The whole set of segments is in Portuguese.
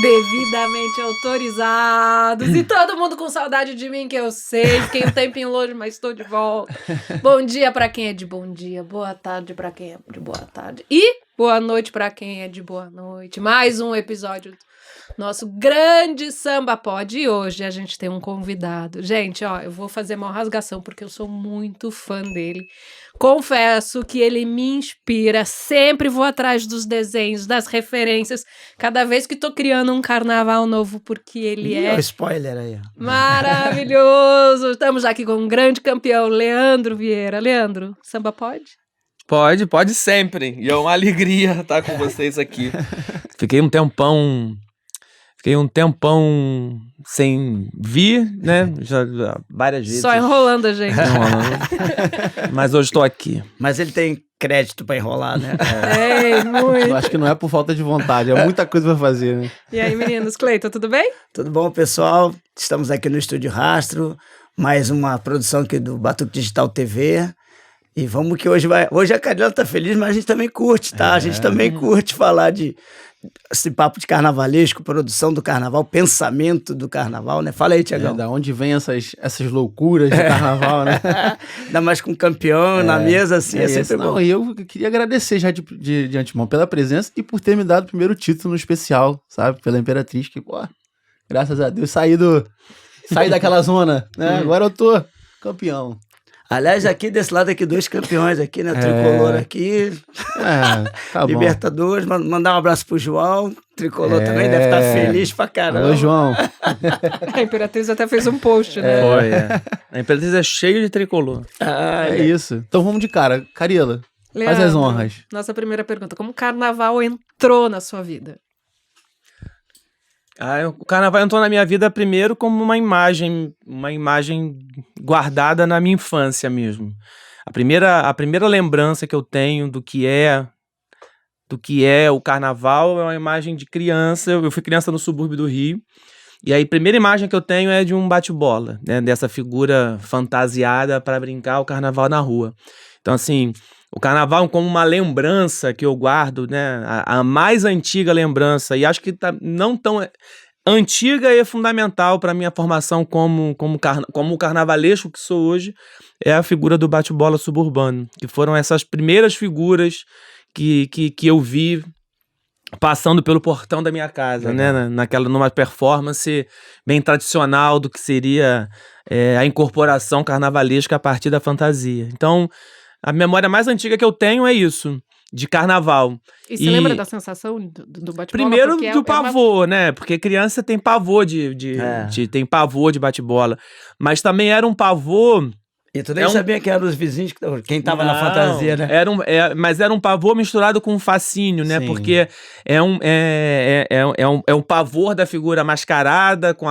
Devidamente autorizados. E todo mundo com saudade de mim, que eu sei. Fiquei um tempinho longe, mas estou de volta. Bom dia pra quem é de bom dia. Boa tarde pra quem é de boa tarde. E boa noite pra quem é de boa noite. Mais um episódio do nosso grande Samba Pod. E hoje a gente tem um convidado. Gente, ó, eu vou fazer uma rasgação porque eu sou muito fã dele. Confesso que ele me inspira, sempre vou atrás dos desenhos, das referências, cada vez que tô criando um carnaval novo, porque ele é... o spoiler aí. Maravilhoso! Estamos aqui com um grande campeão, Leandro Vieira. Leandro, samba pode? Pode sempre. E é uma alegria estar com vocês aqui. Fiquei um tempão sem vir, né? Já várias vezes. Só enrolando a gente. Mas hoje estou aqui. Mas ele tem crédito pra enrolar, né? É, muito. Eu acho que não é por falta de vontade, é muita coisa pra fazer, né? E aí, meninos? Cleiton, tudo bem? Tudo bom, pessoal? Estamos aqui no Estúdio Rastro, mais uma produção aqui do Batuque Digital TV. E vamos que hoje a Carila tá feliz, mas a gente também curte, tá? A gente também curte falar de esse papo de carnavalesco, produção do carnaval, pensamento do carnaval, né? Fala aí, Tiagão. Da onde vem essas loucuras de carnaval, né? Ainda mais com um campeão na mesa, assim, é sempre bom. Não, e eu queria agradecer já de antemão pela presença e por ter me dado o primeiro título no especial, sabe? Pela Imperatriz, que, pô, graças a Deus, saí daquela zona, né? Agora eu tô campeão. Aliás, aqui desse lado aqui, 2 campeões aqui, né? O Tricolor aqui. Tá Libertadores. Mandar um abraço pro João. Tricolor também deve estar feliz pra caramba. Alô, João. A Imperatriz até fez um post, né? Foi, A Imperatriz é cheia de tricolor. É isso. Então vamos de cara. Carila, Leandro, faz as honras. Nossa primeira pergunta. Como o carnaval entrou na sua vida? O carnaval entrou na minha vida primeiro como uma imagem guardada na minha infância mesmo. A primeira lembrança que eu tenho do que é o carnaval é uma imagem de criança. Eu fui criança no subúrbio do Rio. E aí a primeira imagem que eu tenho é de um bate-bola, né? Dessa figura fantasiada para brincar o carnaval na rua. Então, assim, o carnaval como uma lembrança que eu guardo, né? A mais antiga lembrança, e acho que não tão antiga e fundamental para a minha formação como carnavalesco que sou hoje, é a figura do bate-bola suburbano, que foram essas primeiras figuras que eu vi passando pelo portão da minha casa, né? Numa performance bem tradicional do que seria a incorporação carnavalesca a partir da fantasia. Então, a memória mais antiga que eu tenho é isso, de carnaval. E você lembra da sensação do bate-bola? Primeiro do pavor, né? Porque criança tem pavor tem pavor de bate-bola. Mas também era um pavor... E tu nem sabia quem eram os vizinhos, quem tava na fantasia, né? Mas era um pavor misturado com um fascínio, né? Sim. Porque é um pavor da figura mascarada, com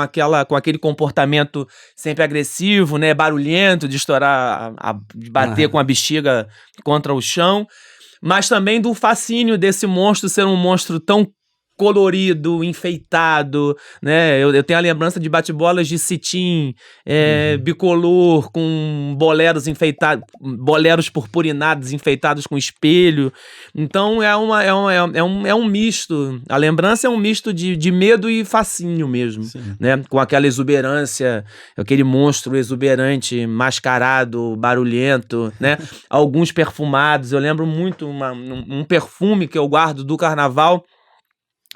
aquele comportamento sempre agressivo, né? Barulhento, de estourar, de bater com a bexiga contra o chão. Mas também do fascínio desse monstro ser um monstro tão colorido, enfeitado, né? Eu tenho a lembrança de bate-bolas de cetim, bicolor, com boleros enfeitados, boleros purpurinados, enfeitados com espelho. Então é um misto. A lembrança é um misto de medo e fascínio mesmo, né? Com aquela exuberância, aquele monstro exuberante, mascarado, barulhento, né? Alguns perfumados. Eu lembro muito um perfume que eu guardo do carnaval.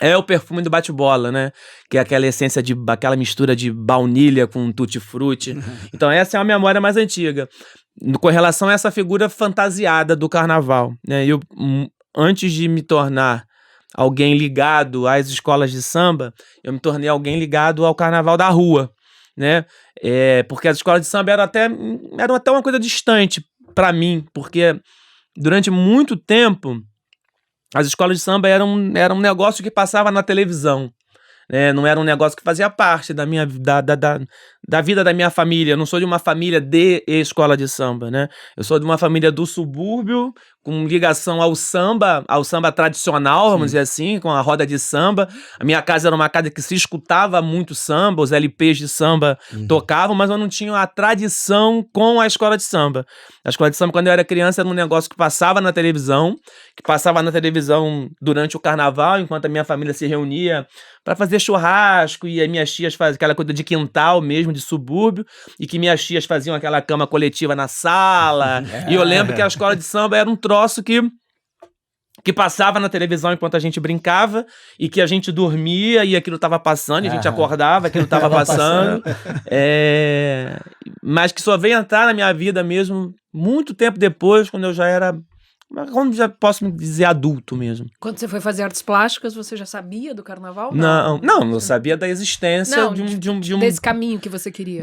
É o perfume do bate-bola, né? Que é aquela essência aquela mistura de baunilha com tutti-frutti. Então essa é a memória mais antiga. Com relação a essa figura fantasiada do carnaval, né? Eu, antes de me tornar alguém ligado às escolas de samba, eu me tornei alguém ligado ao carnaval da rua, né? Porque as escolas de samba eram até uma coisa distante para mim, porque durante muito tempo as escolas de samba eram um negócio que passava na televisão, né? Não era um negócio que fazia parte da vida da minha família. Eu não sou de uma família de escola de samba, né? Eu sou de uma família do subúrbio com ligação ao samba tradicional, vamos dizer assim, com a roda de samba. A minha casa era uma casa que se escutava muito samba, os LPs de samba tocavam, mas eu não tinha a tradição com a escola de samba. A escola de samba, quando eu era criança, era um negócio que passava na televisão durante o carnaval, enquanto a minha família se reunia para fazer churrasco, e as minhas tias faziam aquela coisa de quintal mesmo, de subúrbio, e que minhas tias faziam aquela cama coletiva na sala. E eu lembro que a escola de samba era um troço que passava na televisão enquanto a gente brincava, e que a gente dormia e aquilo tava passando, e a gente acordava, aquilo tava passando. Mas que só veio entrar na minha vida mesmo muito tempo depois, quando eu já era... Como já posso me dizer, adulto mesmo. Quando você foi fazer artes plásticas, você já sabia do carnaval? Não, eu sabia da existência de um... Desse caminho que você queria.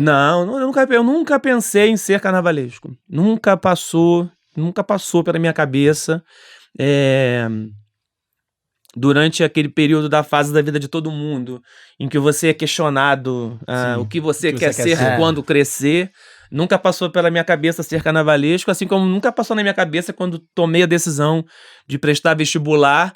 Eu nunca pensei em ser carnavalesco. Nunca passou pela minha cabeça. Durante aquele período da fase da vida de todo mundo, em que você é questionado o que você quer ser quando crescer, nunca passou pela minha cabeça ser carnavalesco, assim como nunca passou na minha cabeça quando tomei a decisão de prestar vestibular,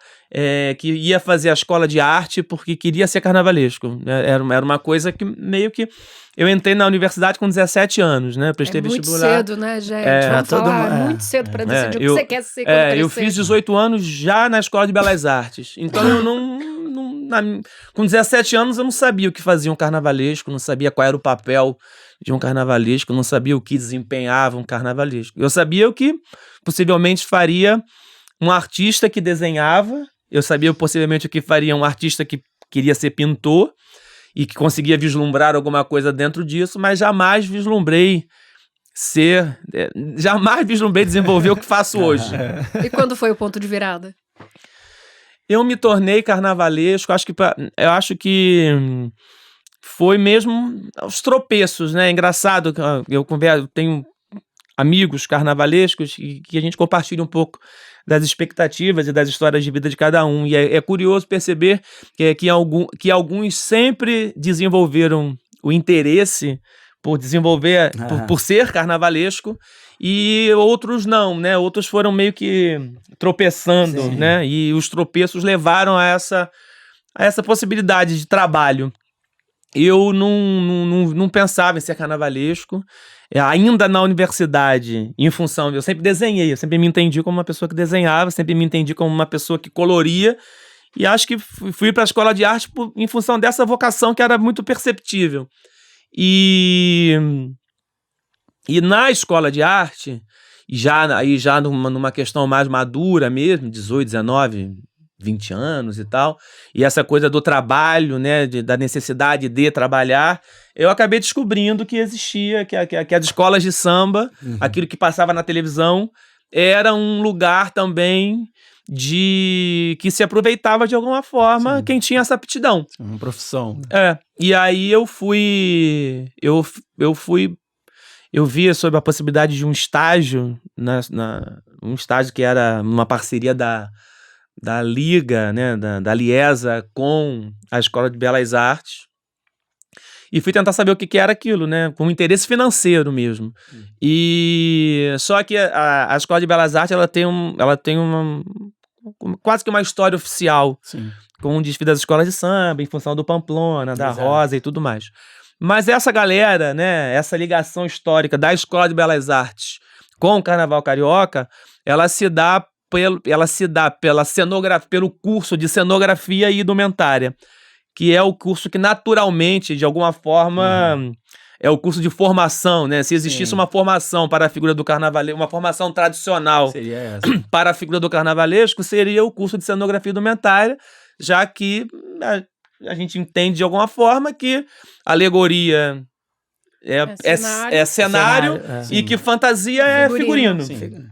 que ia fazer a escola de arte porque queria ser carnavalesco. Era uma coisa que meio que... Eu entrei na universidade com 17 anos, né? Prestei vestibular. Muito cedo, né, gente? Vamos falar, muito cedo pra decidir o que você quer ser quando crescer. Eu fiz 18 anos já na Escola de Belas Artes. Então eu com 17 anos eu não sabia o que fazia um carnavalesco, não sabia qual era o papel de um carnavalesco, não sabia o que desempenhava um carnavalesco. Eu sabia o que possivelmente faria um artista que desenhava, eu sabia possivelmente o que faria um artista que queria ser pintor e que conseguia vislumbrar alguma coisa dentro disso, mas jamais vislumbrei desenvolver o que faço hoje. E quando foi o ponto de virada? Eu me tornei carnavalesco, eu acho que foi mesmo os tropeços, né? Engraçado, eu tenho amigos carnavalescos e que a gente compartilha um pouco das expectativas e das histórias de vida de cada um. E é curioso perceber que alguns sempre desenvolveram o interesse por desenvolver, por ser carnavalesco, e outros não, né? Outros foram meio que tropeçando, sim, né? E os tropeços levaram a essa possibilidade de trabalho. Eu não pensava em ser carnavalesco. Ainda na universidade, em função... Eu sempre desenhei, eu sempre me entendi como uma pessoa que desenhava, sempre me entendi como uma pessoa que coloria, e acho que fui para a escola de arte em função dessa vocação que era muito perceptível. E na escola de arte, já numa questão mais madura mesmo, 18, 19, 20 anos e tal, e essa coisa do trabalho, né, da necessidade de trabalhar, eu acabei descobrindo que existia, que as escolas de samba, aquilo que passava na televisão, era um lugar também que se aproveitava de alguma forma, sim, quem tinha essa aptidão. Uma profissão. E aí eu via sobre a possibilidade de um estágio, um estágio que era uma parceria da Liga, né, da Liesa com a Escola de Belas Artes, e fui tentar saber o que era aquilo, né, com interesse financeiro mesmo. E só que a Escola de Belas Artes ela tem quase que uma história oficial, sim, com o desfile das escolas de samba, em função do Pamplona, da Rosa e tudo mais. Mas essa galera, né, essa ligação histórica da Escola de Belas Artes com o Carnaval Carioca, ela se dá pelo curso de cenografia e indumentária, que é o curso que naturalmente, de alguma forma, é o curso de formação, né? Se existisse, sim, uma formação para a figura do carnavalesco, uma formação tradicional seria essa, para a figura do carnavalesco, seria o curso de cenografia e indumentária, já que a gente entende de alguma forma que alegoria é cenário e que fantasia é figurino. Sim.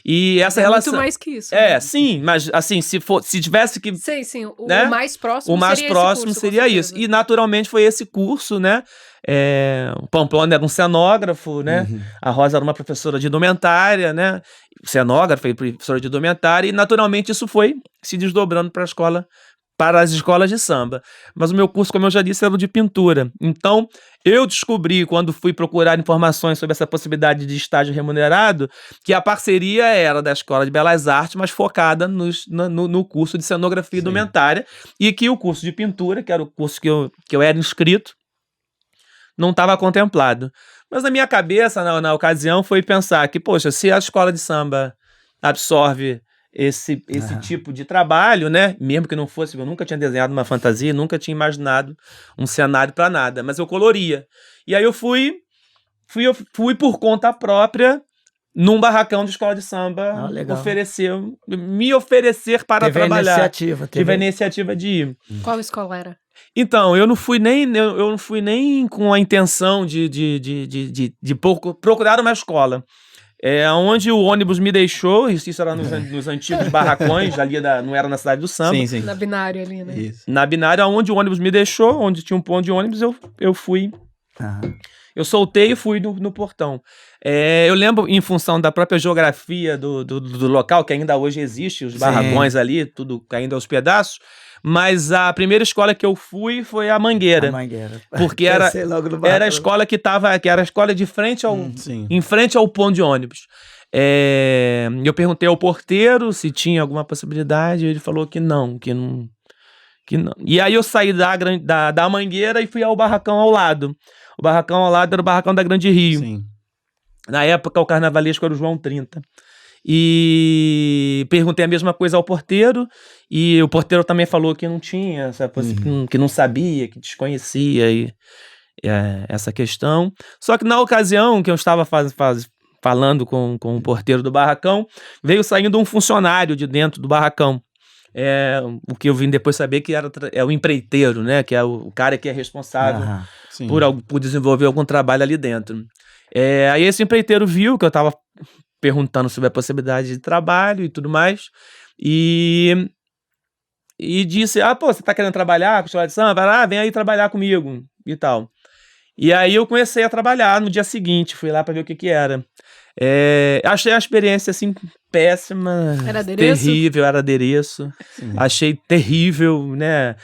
E essa relação... muito mais que isso. Sim, mas assim, se tivesse que... Sim, o né? mais próximo seria isso. E naturalmente foi esse curso, né? O Pamplona era um cenógrafo, né? A Rosa era uma professora de indumentária, né? Cenógrafa e professora de indumentária, e naturalmente isso foi se desdobrando para a escola para as escolas de samba. Mas o meu curso, como eu já disse, era o de pintura. Então, eu descobri, quando fui procurar informações sobre essa possibilidade de estágio remunerado, que a parceria era da Escola de Belas Artes, mas focada no curso de cenografia e indumentária, e que o curso de pintura, que era o curso que eu era inscrito, não estava contemplado. Mas na minha cabeça, na ocasião, foi pensar que, poxa, se a escola de samba absorve esse tipo de trabalho, né? Mesmo que não fosse, eu nunca tinha desenhado uma fantasia, nunca tinha imaginado um cenário para nada, mas eu coloria. E aí eu fui por conta própria num barracão de escola de samba, me oferecer para trabalhar. Tive a iniciativa de ir. Qual escola era? Então, eu não fui nem com a intenção de procurar uma escola. Onde o ônibus me deixou, isso era nos antigos barracões, ali não era na cidade do samba. Sim. Na Binário ali, né? Isso. Na Binária, onde o ônibus me deixou, onde tinha um ponto de ônibus, eu fui. Eu soltei e fui no portão. Eu lembro, em função da própria geografia do local, que ainda hoje existe, os barracões ali, tudo caindo aos pedaços, mas a primeira escola que eu fui foi a Mangueira. Porque era a escola que era a escola de frente em frente ao ponto de ônibus. Eu perguntei ao porteiro se tinha alguma possibilidade, ele falou que não. E aí eu saí da Mangueira e fui ao barracão ao lado. O barracão ao lado era o barracão da Grande Rio. Sim. Na época, o carnavalesco era o João 30. E perguntei a mesma coisa ao porteiro, e o porteiro também falou que não tinha, que não sabia, que desconhecia essa questão. Só que na ocasião que eu estava falando com o porteiro do barracão, veio saindo um funcionário de dentro do barracão. O que eu vim depois saber que é o empreiteiro, né? Que é o cara que é responsável por desenvolver algum trabalho ali dentro. Aí esse empreiteiro viu que eu estava perguntando sobre a possibilidade de trabalho e tudo mais, e disse, você tá querendo trabalhar com escola de samba? Vem aí trabalhar comigo e tal. E aí eu comecei a trabalhar no dia seguinte, fui lá para ver o que era. Achei a experiência assim péssima, era adereço? Terrível, era adereço. Achei terrível, né?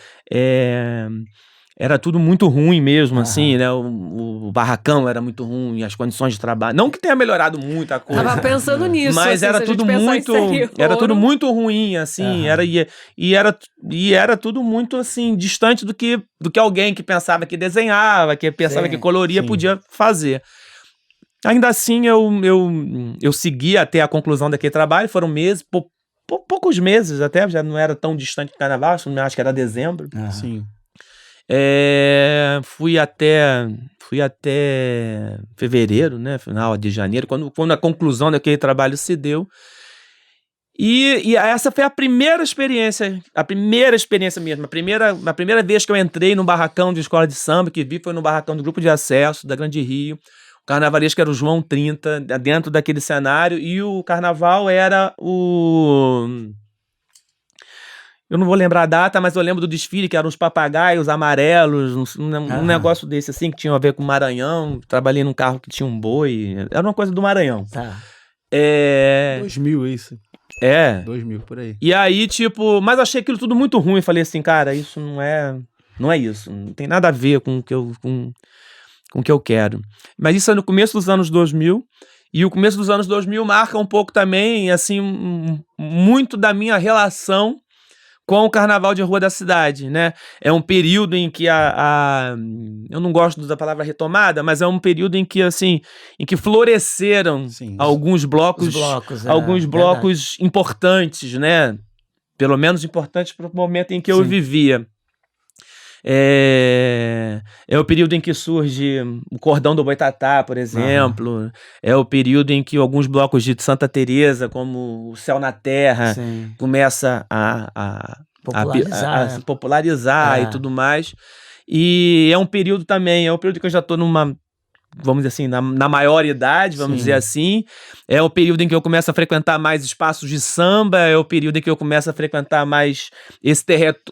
Era tudo muito ruim mesmo, assim, né? O barracão era muito ruim, as condições de trabalho. Não que tenha melhorado muito a coisa. Tava pensando nisso. Mas assim, era tudo muito ruim, assim. Era tudo muito, assim, distante do que alguém que pensava que desenhava, que pensava que coloria podia fazer. Ainda assim, eu segui até a conclusão daquele trabalho. Foram meses, poucos meses até, já não era tão distante do carnaval, acho que era dezembro. Sim. Fui até fevereiro, né, final de janeiro, quando a conclusão daquele trabalho se deu. E essa foi a primeira experiência mesmo, a primeira vez que eu entrei no barracão de escola de samba, que vi foi no barracão do Grupo de Acesso da Grande Rio. O carnavalesco era o João 30, dentro daquele cenário, e o carnaval era eu não vou lembrar a data, mas eu lembro do desfile, que eram os papagaios amarelos, um negócio desse assim, que tinha a ver com o Maranhão. Trabalhei num carro que tinha um boi, era uma coisa do Maranhão. 2000 isso. 2000, por aí. E aí, mas achei aquilo tudo muito ruim. Falei assim, cara, isso não é isso, não tem nada a ver com o que eu quero. Mas isso é no começo dos anos 2000, e o começo dos anos 2000 marca um pouco também, assim, muito da minha relação com o carnaval de rua da cidade, né? É um período em que eu não gosto da palavra retomada, mas é um período em que, assim, floresceram alguns blocos importantes, né? Pelo menos importantes para o momento em que eu vivia. É o período em que surge o Cordão do Boitatá, por exemplo. É o período em que alguns blocos de Santa Teresa, como o Céu na Terra, começa a se popularizar e tudo mais. E é um período também, que eu já estou vamos dizer assim, na maior idade, vamos dizer assim. É o período em que eu começo a frequentar mais espaços de samba, é o período em que eu começo a frequentar mais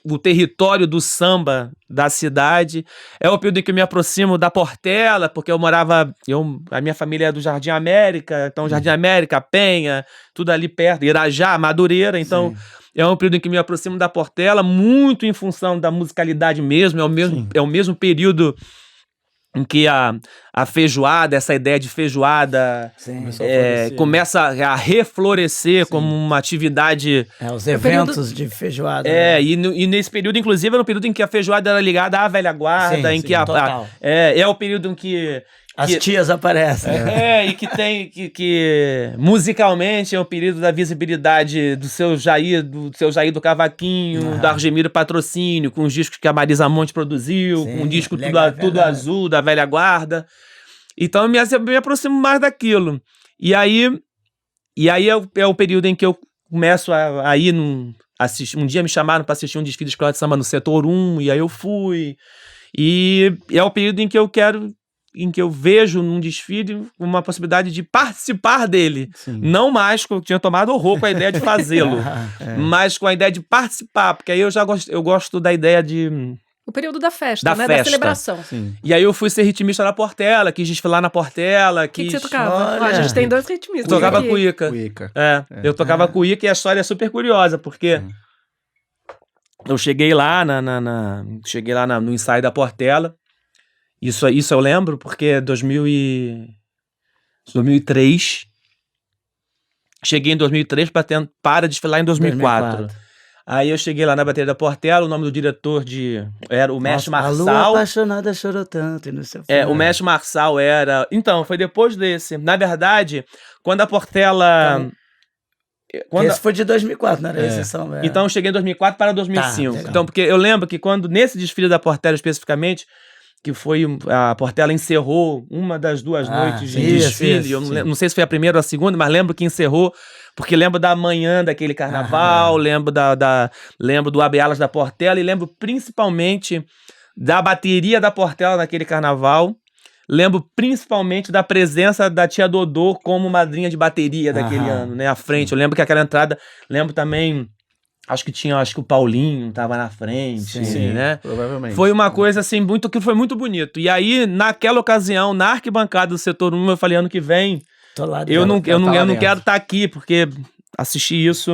o território do samba da cidade. É o período em que eu me aproximo da Portela, porque a minha família é do Jardim América, então Jardim América, Penha, tudo ali perto, Irajá, Madureira, então É um período em que me aproximo da Portela, muito em função da musicalidade mesmo. É o mesmo período em que a feijoada, essa ideia de feijoada começa a reflorescer como uma atividade... Os eventos de feijoada. E nesse período, inclusive, era um período em que a feijoada era ligada à velha guarda, total. É o período em que... As tias aparecem. E que tem que musicalmente é o período da visibilidade do seu Jair do Cavaquinho, da Argemiro Patrocínio, com os discos que a Marisa Monte produziu, com um disco tudo azul da velha guarda. Então eu me aproximo mais daquilo. E aí é o período em que eu começo a ir assistir. Um dia me chamaram para assistir um desfile de escola de samba no setor 1, e aí eu fui. E é o período em que eu vejo num desfile uma possibilidade de participar dele. Sim. Não mais que eu tinha tomado horror com a ideia de fazê-lo, mas com a ideia de participar, porque aí eu gosto da ideia de... O período da festa, da celebração. Sim. E aí eu fui ser ritmista na Portela, quis desfilar na Portela. O que você tocava? A gente tem 2 ritmistas. Eu tocava cuíca. Eu tocava cuíca e a história é super curiosa, porque eu cheguei lá no ensaio da Portela. Isso eu lembro, porque 2003. Cheguei em 2003 para desfilar em 2004. Aí eu cheguei lá na bateria da Portela, o nome do diretor era o Mestre Marçal. A lua apaixonada chorou tanto. E não sei o Mestre Marçal era... Então, foi depois desse. Na verdade, quando a Portela... Esse foi de 2004, não era esse? Então eu cheguei em 2004 para 2005. Então, porque eu lembro que nesse desfile da Portela especificamente, que foi a Portela encerrou uma das 2 noites de desfile. Eu não sei se foi a primeira ou a segunda, mas lembro que encerrou, porque lembro da manhã daquele carnaval, lembro do Abre Alas da Portela e lembro principalmente da bateria da Portela naquele carnaval. Lembro principalmente da presença da tia Dodô como madrinha de bateria daquele ano, né? À frente. Eu lembro que aquela entrada... Lembro também... Acho que o Paulinho tava na frente, né? Provavelmente. Foi uma coisa assim, que foi muito bonito. E aí, naquela ocasião, na arquibancada do setor 1, eu falei, ano que vem, eu não quero estar aqui, porque assistir isso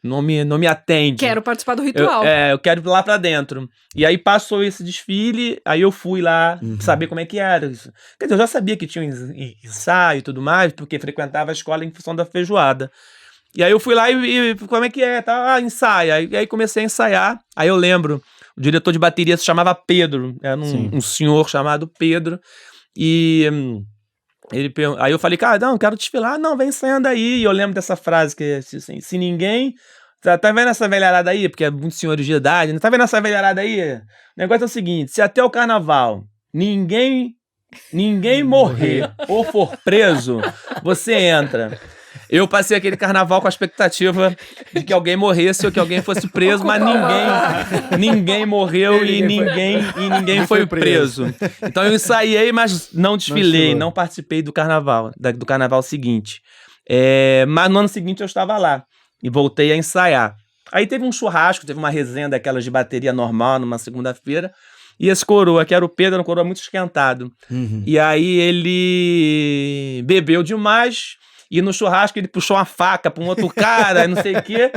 não me atende. Quero participar do ritual. Eu quero ir lá pra dentro. E aí passou esse desfile, aí eu fui lá saber como é que era. Quer dizer, eu já sabia que tinha ensaio e tudo mais, porque frequentava a escola em função da feijoada. E aí eu fui lá e como é que é? Tá, ensaia. E aí comecei a ensaiar. Aí eu lembro, o diretor de bateria se chamava Pedro. Era um senhor chamado Pedro. E aí eu falei, cara, não, quero desfilar. Não, vem ensaiando aí. E eu lembro dessa frase, que é assim, se ninguém... Tá vendo essa velharada aí? Porque é muitos senhores de idade. Né? Tá vendo essa velharada aí? O negócio é o seguinte, se até o carnaval ninguém morrer ou for preso, você entra. Eu passei aquele carnaval com a expectativa de que alguém morresse ou que alguém fosse preso, mas ninguém morreu e ninguém foi preso. Então eu ensaiei, mas não desfilei, não participei do carnaval seguinte. Mas no ano seguinte eu estava lá e voltei a ensaiar. Aí teve um churrasco, teve uma resenha daquelas de bateria normal numa segunda-feira. E esse coroa, que era o Pedro, era um coroa muito esquentado. E aí ele bebeu demais... E no churrasco ele puxou uma faca pra um outro cara, não sei o quê.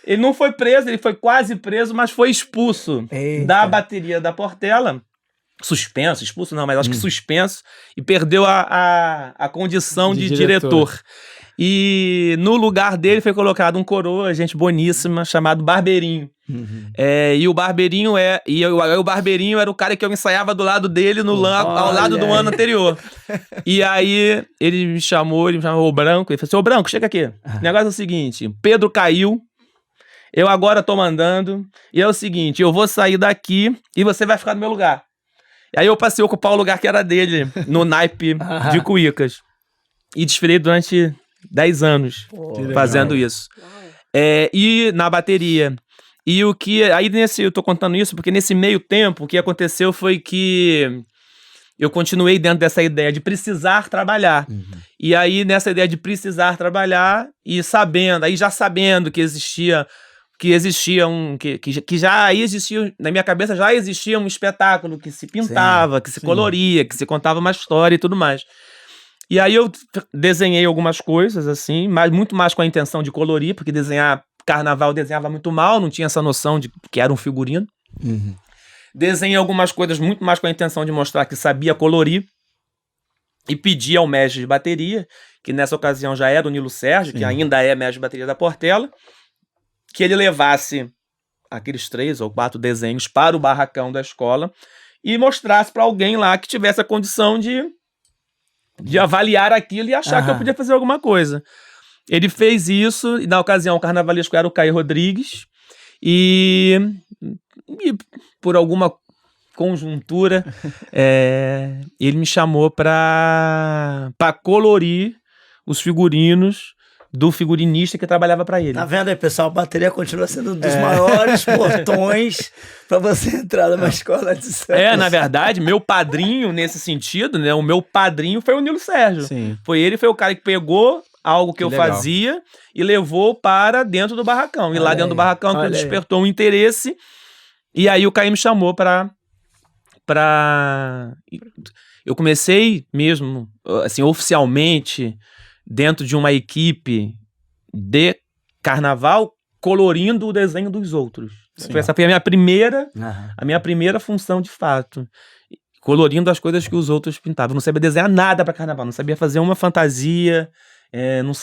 Ele não foi preso, ele foi quase preso, mas foi expulso da bateria da Portela. Expulso não, mas acho que suspenso. E perdeu a condição de diretor. E no lugar dele foi colocado um coroa, gente boníssima, chamado Barbeirinho. E o Barbeirinho o Barbeirinho era o cara que eu ensaiava do lado dele ao lado do ano anterior. E aí ele me chamou o Branco, ele falou assim, ô Branco, chega aqui. O negócio é o seguinte, Pedro caiu, eu agora tô mandando, e é o seguinte, eu vou sair daqui e você vai ficar no meu lugar. E aí eu passei a ocupar o lugar que era dele, no naipe de cuícas. E desfilei durante 10 anos fazendo isso. E na bateria. E eu tô contando isso porque nesse meio tempo o que aconteceu foi que eu continuei dentro dessa ideia de precisar trabalhar. E aí nessa ideia de precisar trabalhar e já sabendo que já existia, na minha cabeça já existia um espetáculo que se pintava, que se coloria, que se contava uma história e tudo mais. E aí eu desenhei algumas coisas, assim, mas muito mais com a intenção de colorir, porque desenhar carnaval eu desenhava muito mal, não tinha essa noção de que era um figurino. Uhum. Desenhei algumas coisas muito mais com a intenção de mostrar que sabia colorir e pedi ao mestre de bateria, que nessa ocasião já era o Nilo Sérgio, que ainda é mestre de bateria da Portela, que ele levasse aqueles 3 ou 4 desenhos para o barracão da escola e mostrasse para alguém lá que tivesse a condição de avaliar aquilo e achar que eu podia fazer alguma coisa. Ele fez isso, e na ocasião o carnavalesco era o Caio Rodrigues, e por alguma conjuntura ele me chamou para colorir os figurinos do figurinista que trabalhava para ele. Tá vendo aí, pessoal? A bateria continua sendo um dos maiores portões para você entrar numa escola de samba. Na verdade, meu padrinho nesse sentido, né? O meu padrinho foi o Nilo Sérgio. Sim. Foi o cara que pegou algo que eu legal. fazia e levou para dentro do barracão. E lá dentro do barracão que despertou um interesse. E aí o Caio me chamou para eu comecei mesmo, assim, oficialmente, dentro de uma equipe de carnaval, colorindo o desenho dos outros. Essa foi a minha primeira função de fato. Colorindo as coisas que os outros pintavam. Eu não sabia desenhar nada para carnaval, não sabia fazer uma fantasia, não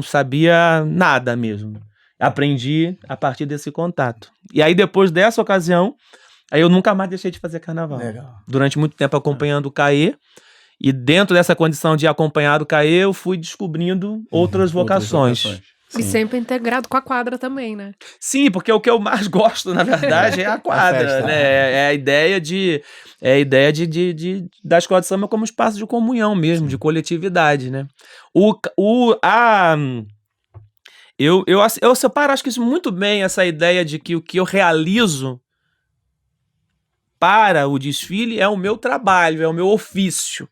sabia nada mesmo. Aprendi a partir desse contato. E aí, depois dessa ocasião, aí eu nunca mais deixei de fazer carnaval. Legal. Durante muito tempo acompanhando o Caê. E dentro dessa condição de acompanhar o Caê, eu fui descobrindo outras vocações. E sempre integrado com a quadra também, né? Sim, porque o que eu mais gosto, na verdade, é a quadra, festa, né? É a ideia da escola de samba como espaço de comunhão mesmo, de coletividade, né? Eu separo, acho que isso muito bem, essa ideia de que o que eu realizo para o desfile é o meu trabalho, é o meu ofício.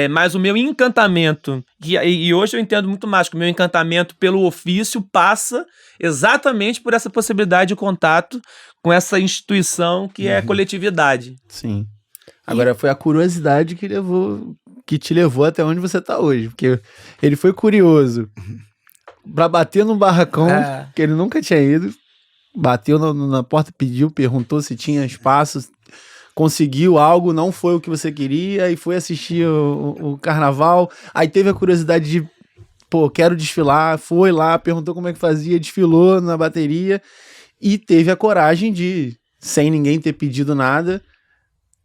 Mas o meu encantamento, e hoje eu entendo muito mais que o meu encantamento pelo ofício passa exatamente por essa possibilidade de contato com essa instituição que é a coletividade. Sim. Agora, foi a curiosidade que te levou até onde você está hoje, porque ele foi curioso para bater num barracão que ele nunca tinha ido, bateu na porta, perguntou se tinha espaço, conseguiu algo, não foi o que você queria, e foi assistir o carnaval, aí teve a curiosidade de, quero desfilar, foi lá, perguntou como é que fazia, desfilou na bateria, e teve a coragem de, sem ninguém ter pedido nada,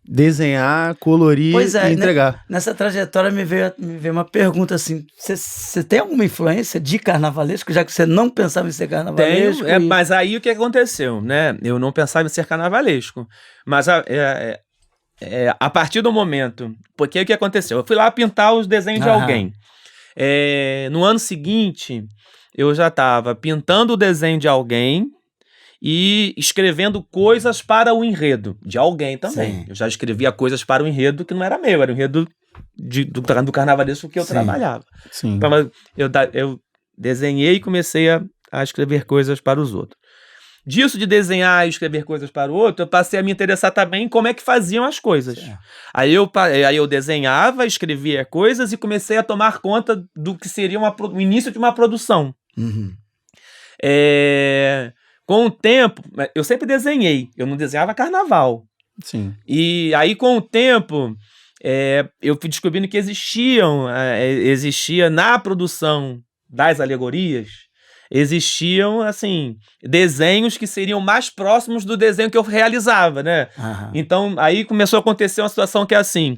desenhar, colorir e entregar. Nessa trajetória me veio uma pergunta assim, você tem alguma influência de carnavalesco, já que você não pensava em ser carnavalesco? Tenho, mas aí o que aconteceu, né? Eu não pensava em ser carnavalesco, mas a partir do momento, porque o que aconteceu? Eu fui lá pintar os desenhos de alguém. No ano seguinte, eu já estava pintando o desenho de alguém e escrevendo coisas para o enredo de alguém também. Sim. Eu já escrevia coisas para o enredo que não era meu, era o enredo do carnavalesco que eu trabalhava. Sim. Então, eu desenhei e comecei a escrever coisas para os outros. Disso de desenhar e escrever coisas para o outro, eu passei a me interessar também em como é que faziam as coisas. Aí eu desenhava, escrevia coisas e comecei a tomar conta do que seria o início de uma produção. Uhum. Com o tempo, eu sempre desenhei, eu não desenhava carnaval. Sim. E aí, com o tempo, eu fui descobrindo que existia na produção das alegorias, existiam, assim, desenhos que seriam mais próximos do desenho que eu realizava, né? Então, aí começou a acontecer uma situação que é assim,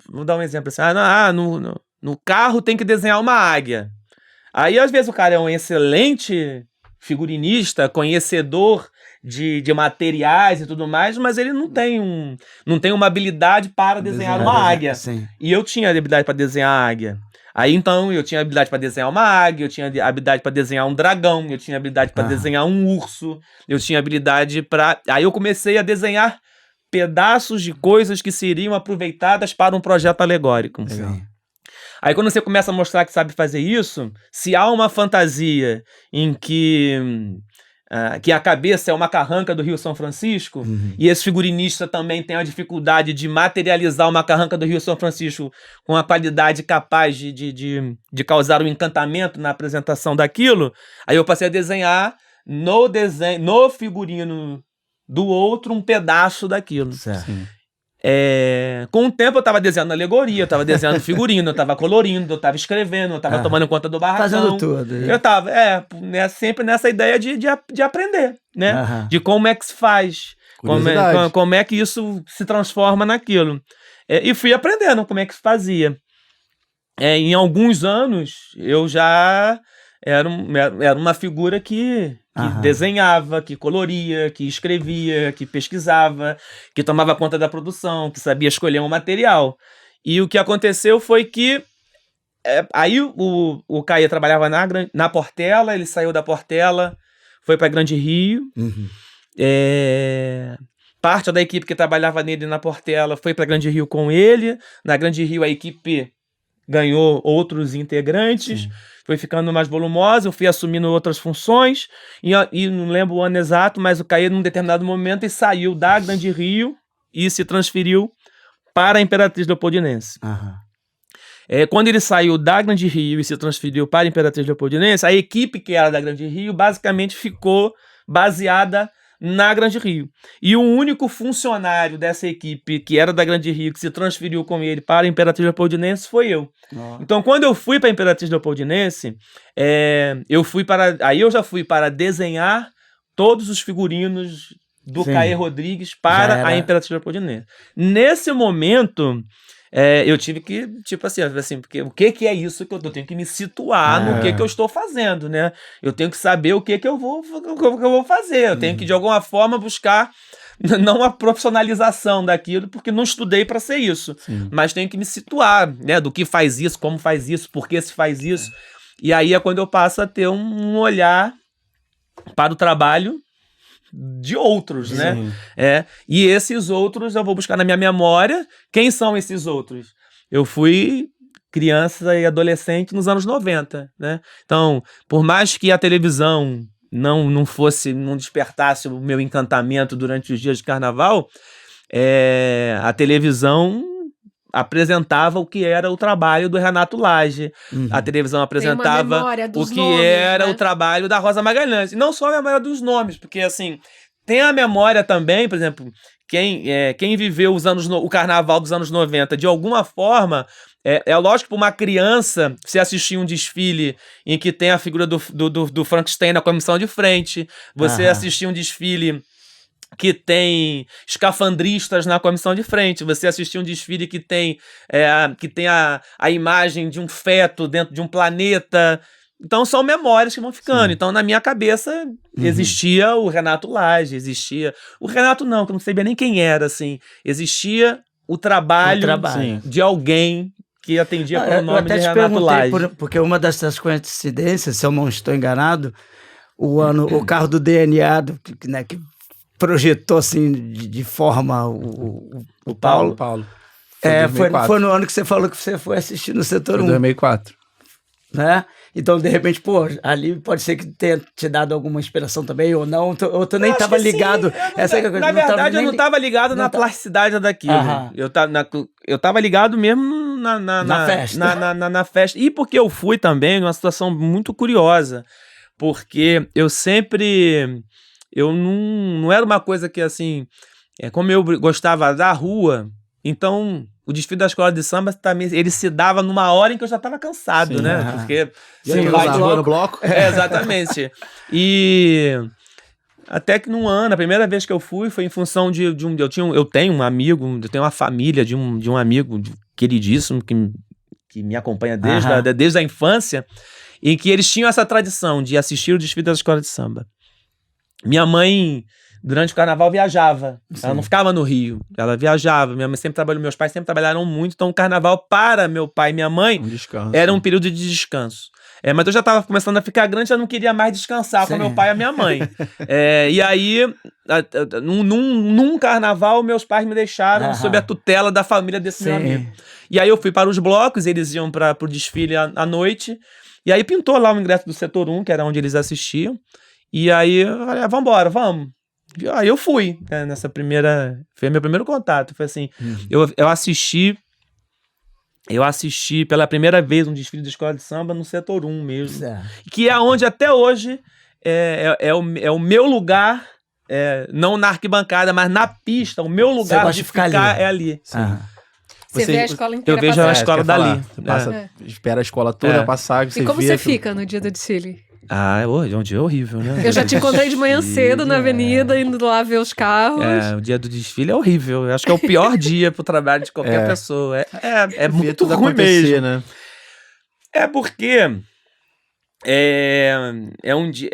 vou dar um exemplo assim, no carro tem que desenhar uma águia. Aí, às vezes, o cara é um excelente figurinista, conhecedor de materiais e tudo mais, mas ele não tem uma habilidade para desenhar uma águia. Sim. E eu tinha habilidade para desenhar a águia. Aí, então, eu tinha habilidade para desenhar uma águia, eu tinha habilidade para desenhar um dragão, eu tinha habilidade para desenhar um urso, eu tinha habilidade para... Aí eu comecei a desenhar pedaços de coisas que seriam aproveitadas para um projeto alegórico. Sim. Aí quando você começa a mostrar que sabe fazer isso, se há uma fantasia em que que a cabeça é uma carranca do Rio São Francisco, e esse figurinista também tem a dificuldade de materializar uma carranca do Rio São Francisco com a qualidade capaz de causar um encantamento na apresentação daquilo, aí eu passei a desenhar no figurino do outro um pedaço daquilo. Certo. Sim. Com o tempo eu estava desenhando alegoria, eu estava desenhando figurino, eu estava colorindo, eu estava escrevendo, eu estava tomando conta do barracão. Fazendo tudo. Eu estava sempre nessa ideia de aprender, né? Aham. De como é que se faz, Curiosidade. como é que isso se transforma naquilo. E fui aprendendo como é que se fazia. Em alguns anos eu já era uma figura que desenhava, que coloria, que escrevia, que pesquisava, que tomava conta da produção, que sabia escolher um material. E o que aconteceu foi que aí o Caê trabalhava na Portela, ele saiu da Portela, foi para Grande Rio. Parte da equipe que trabalhava nele na Portela foi para Grande Rio com ele. Na Grande Rio a equipe ganhou outros integrantes. Sim. Foi ficando mais volumosa, eu fui assumindo outras funções, e não lembro o ano exato, mas o Caê, num determinado momento, ele saiu da Grande Rio e se transferiu para a Imperatriz Leopoldinense. Quando ele saiu da Grande Rio e se transferiu para a Imperatriz Leopoldinense, a equipe que era da Grande Rio basicamente ficou baseada na Grande Rio. E o único funcionário dessa equipe que era da Grande Rio, que se transferiu com ele para a Imperatriz Leopoldinense, foi eu. Então, quando eu fui para a Imperatriz Leopoldinense, aí eu já fui para desenhar todos os figurinos do Caê Rodrigues para a Imperatriz Leopoldinense. Nesse momento, eu tive que, tipo assim, porque o que é isso que eu tenho que me situar no que eu estou fazendo, né? Eu tenho que saber o que eu vou fazer. Eu tenho que, de alguma forma, buscar não a profissionalização daquilo, porque não estudei para ser isso. Mas tenho que me situar, né? Do que faz isso, como faz isso, por que se faz isso. E aí é quando eu passo a ter um olhar para o trabalho de outros, né? E esses outros eu vou buscar na minha memória. Quem são esses outros? Eu fui criança e adolescente nos anos 90, né? Então, por mais que a televisão não despertasse o meu encantamento durante os dias de carnaval, a televisão apresentava o que era o trabalho do Renato Lage. A televisão apresentava o que nomes, era, né? O trabalho da Rosa Magalhães. E não só a memória dos nomes, porque assim, tem a memória também, por exemplo, quem viveu o carnaval dos anos 90, de alguma forma, é lógico que para uma criança, você assistir um desfile em que tem a figura do Frankenstein na comissão de frente, você assistir um desfile que tem escafandristas na comissão de frente, você assistir um desfile que tem a imagem de um feto dentro de um planeta. Então são memórias que vão ficando. Então na minha cabeça existia o Renato Lage, existia... O Renato não, que eu não sabia nem quem era, assim. Existia o trabalho. De alguém que atendia pelo nome de Renato Lage. Porque uma dessas coincidências, se eu não estou enganado, o carro do DNA, que projetou assim de forma o Paulo. Foi no ano que você falou que você foi assistir no Setor 1. 2004. Né? Então, de repente, ali pode ser que tenha te dado alguma inspiração também, ou não, ou tu nem estava ligado. Na verdade, eu não estava ligado na plasticidade daquilo. Eu estava ligado mesmo na festa. Na festa. E porque eu fui também numa situação muito curiosa, porque eu não era uma coisa que, assim, como eu gostava da rua, então o desfile da escola de samba ele se dava numa hora em que eu já estava cansado, né? Porque vai no bloco. Exatamente. E até que num ano, a primeira vez que eu fui foi em função eu tenho um amigo, eu tenho uma família de um amigo queridíssimo que me acompanha desde a infância, em que eles tinham essa tradição de assistir o desfile da escola de samba. Minha mãe, durante o carnaval, viajava. Ela não ficava no Rio. Ela viajava. Minha mãe sempre trabalhou, meus pais sempre trabalharam muito. Então, o carnaval, para meu pai e minha mãe, era um período de descanso. Mas eu já estava começando a ficar grande, já não queria mais descansar com meu pai e a minha mãe. E aí, num carnaval, meus pais me deixaram sob a tutela da família desse meu amigo. E aí eu fui para os blocos, eles iam para o desfile à noite. E aí pintou lá o ingresso do Setor 1, que era onde eles assistiam. E aí eu falei, vambora, vamos. Aí eu fui, né, foi meu primeiro contato. Foi assim, eu assisti pela primeira vez um desfile da escola de samba no setor 1 mesmo. Certo. Que é onde até hoje é o meu lugar, não na arquibancada, mas na pista. O meu lugar gosta de de ficar ficar ali. é ali. Ah, Você vê a escola inteira Eu vejo passar. a escola isso que eu ia dali. falar. Você passa, É. espera a escola toda É. passar. E como você fica no dia do desfile? Hoje é um dia horrível, né? Eu já te encontrei de manhã cedo na avenida, indo lá ver os carros. O dia do desfile é horrível. Eu acho que é o pior dia pro trabalho de qualquer pessoa. É Ver muito tudo ruim acontecer, mesmo. né? É porque é um dia.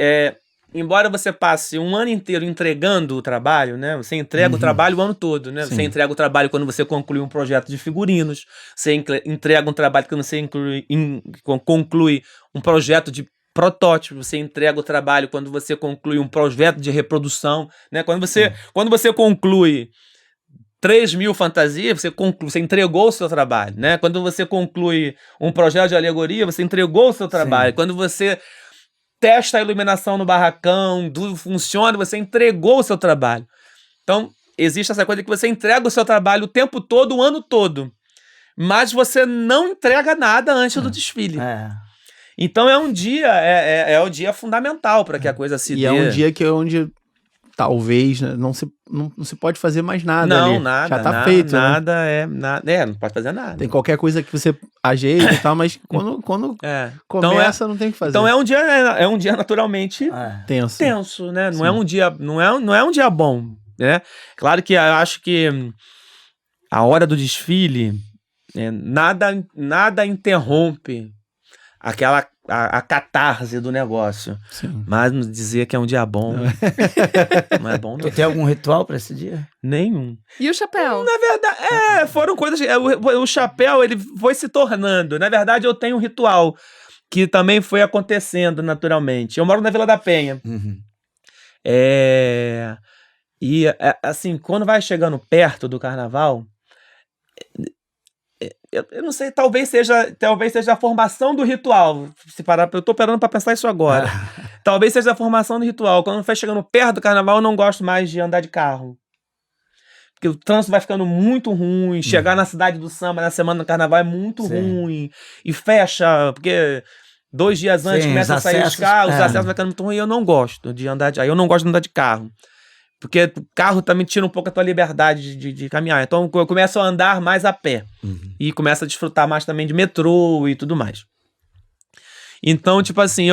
Embora você passe um ano inteiro entregando o trabalho, né? Você entrega o trabalho o ano todo, né? Sim. Você entrega o trabalho quando você conclui um projeto de figurinos, você entrega um trabalho quando você conclui um projeto de protótipo, você entrega o trabalho quando você conclui um projeto de reprodução, né? Quando você conclui 3.000 fantasias, você entregou o seu trabalho, né? Quando você conclui um projeto de alegoria, você entregou o seu trabalho. Sim. Quando você testa a iluminação no barracão, tudo funciona, você entregou o seu trabalho. Então, existe essa coisa que você entrega o seu trabalho o tempo todo, o ano todo, mas você não entrega nada antes do desfile. Então é um dia, é um dia fundamental para que a coisa se dê. E é um dia onde talvez, né, não se pode fazer mais nada ali. Nada. Já tá feito, nada, né? não pode fazer nada. Tem qualquer coisa que você ajeita e tal, mas quando começa, não tem o que fazer. Então é um dia naturalmente tenso, né? Não é um dia bom, né? Claro que eu acho que a hora do desfile, nada interrompe a catarse do negócio. Sim. Mas dizer que é um dia bom não é bom, não. Tu tem algum ritual pra esse dia? Nenhum. E o chapéu? Na verdade, foram coisas. O chapéu, ele foi se tornando. Na verdade, eu tenho um ritual que também foi acontecendo naturalmente. Eu moro na Vila da Penha. E, assim, quando vai chegando perto do carnaval, eu não sei, talvez seja a formação do ritual. Eu tô parando pra pensar isso agora. Talvez seja a formação do ritual. Quando vai chegando perto do carnaval, eu não gosto mais de andar de carro. Porque o trânsito vai ficando muito ruim. Chegar na cidade do samba na semana do carnaval é muito ruim. E fecha, porque 2 dias antes começa a sair os carros, os acessos vai ficando muito ruim. E eu não gosto de andar de carro. Porque o carro também tira um pouco a tua liberdade de caminhar. Então eu começo a andar mais a pé. E começo a desfrutar mais também de metrô e tudo mais. Então, tipo assim,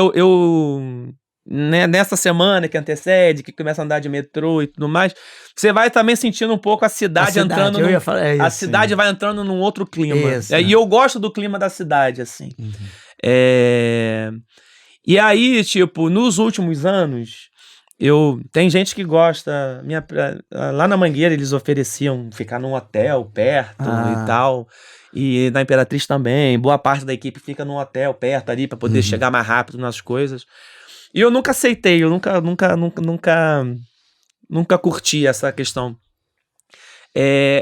né, nessa semana que antecede, que começa a andar de metrô e tudo mais, você vai também sentindo um pouco a cidade entrando. A cidade vai entrando num outro clima. E eu gosto do clima da cidade, assim. E aí, tipo, nos últimos anos, tem gente que gosta. Lá na Mangueira eles ofereciam ficar num hotel perto e tal. E na Imperatriz também. Boa parte da equipe fica num hotel perto ali para poder chegar mais rápido nas coisas. E eu nunca aceitei, eu nunca curti essa questão.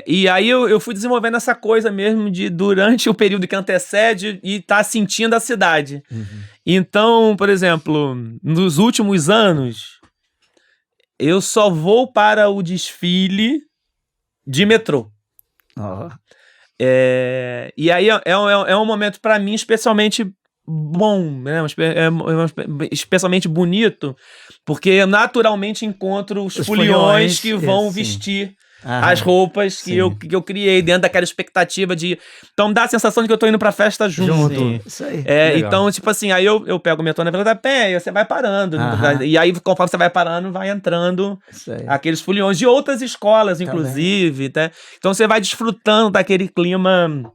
E aí eu fui desenvolvendo essa coisa mesmo de, durante o período que antecede, e tá sentindo a cidade. Então, por exemplo, nos últimos anos, eu só vou para o desfile de metrô. E aí é um momento para mim especialmente bom, né? Especialmente bonito, porque eu naturalmente encontro os foliões que vão vestir as roupas que eu criei dentro daquela expectativa de... Então dá a sensação de que eu tô indo pra festa junto. Isso aí. Então, tipo assim, aí eu pego o metrô na Vila da Penha e você vai parando. E aí, conforme você vai parando, vai entrando aqueles foliões de outras escolas, inclusive. Tá? Então você vai desfrutando daquele clima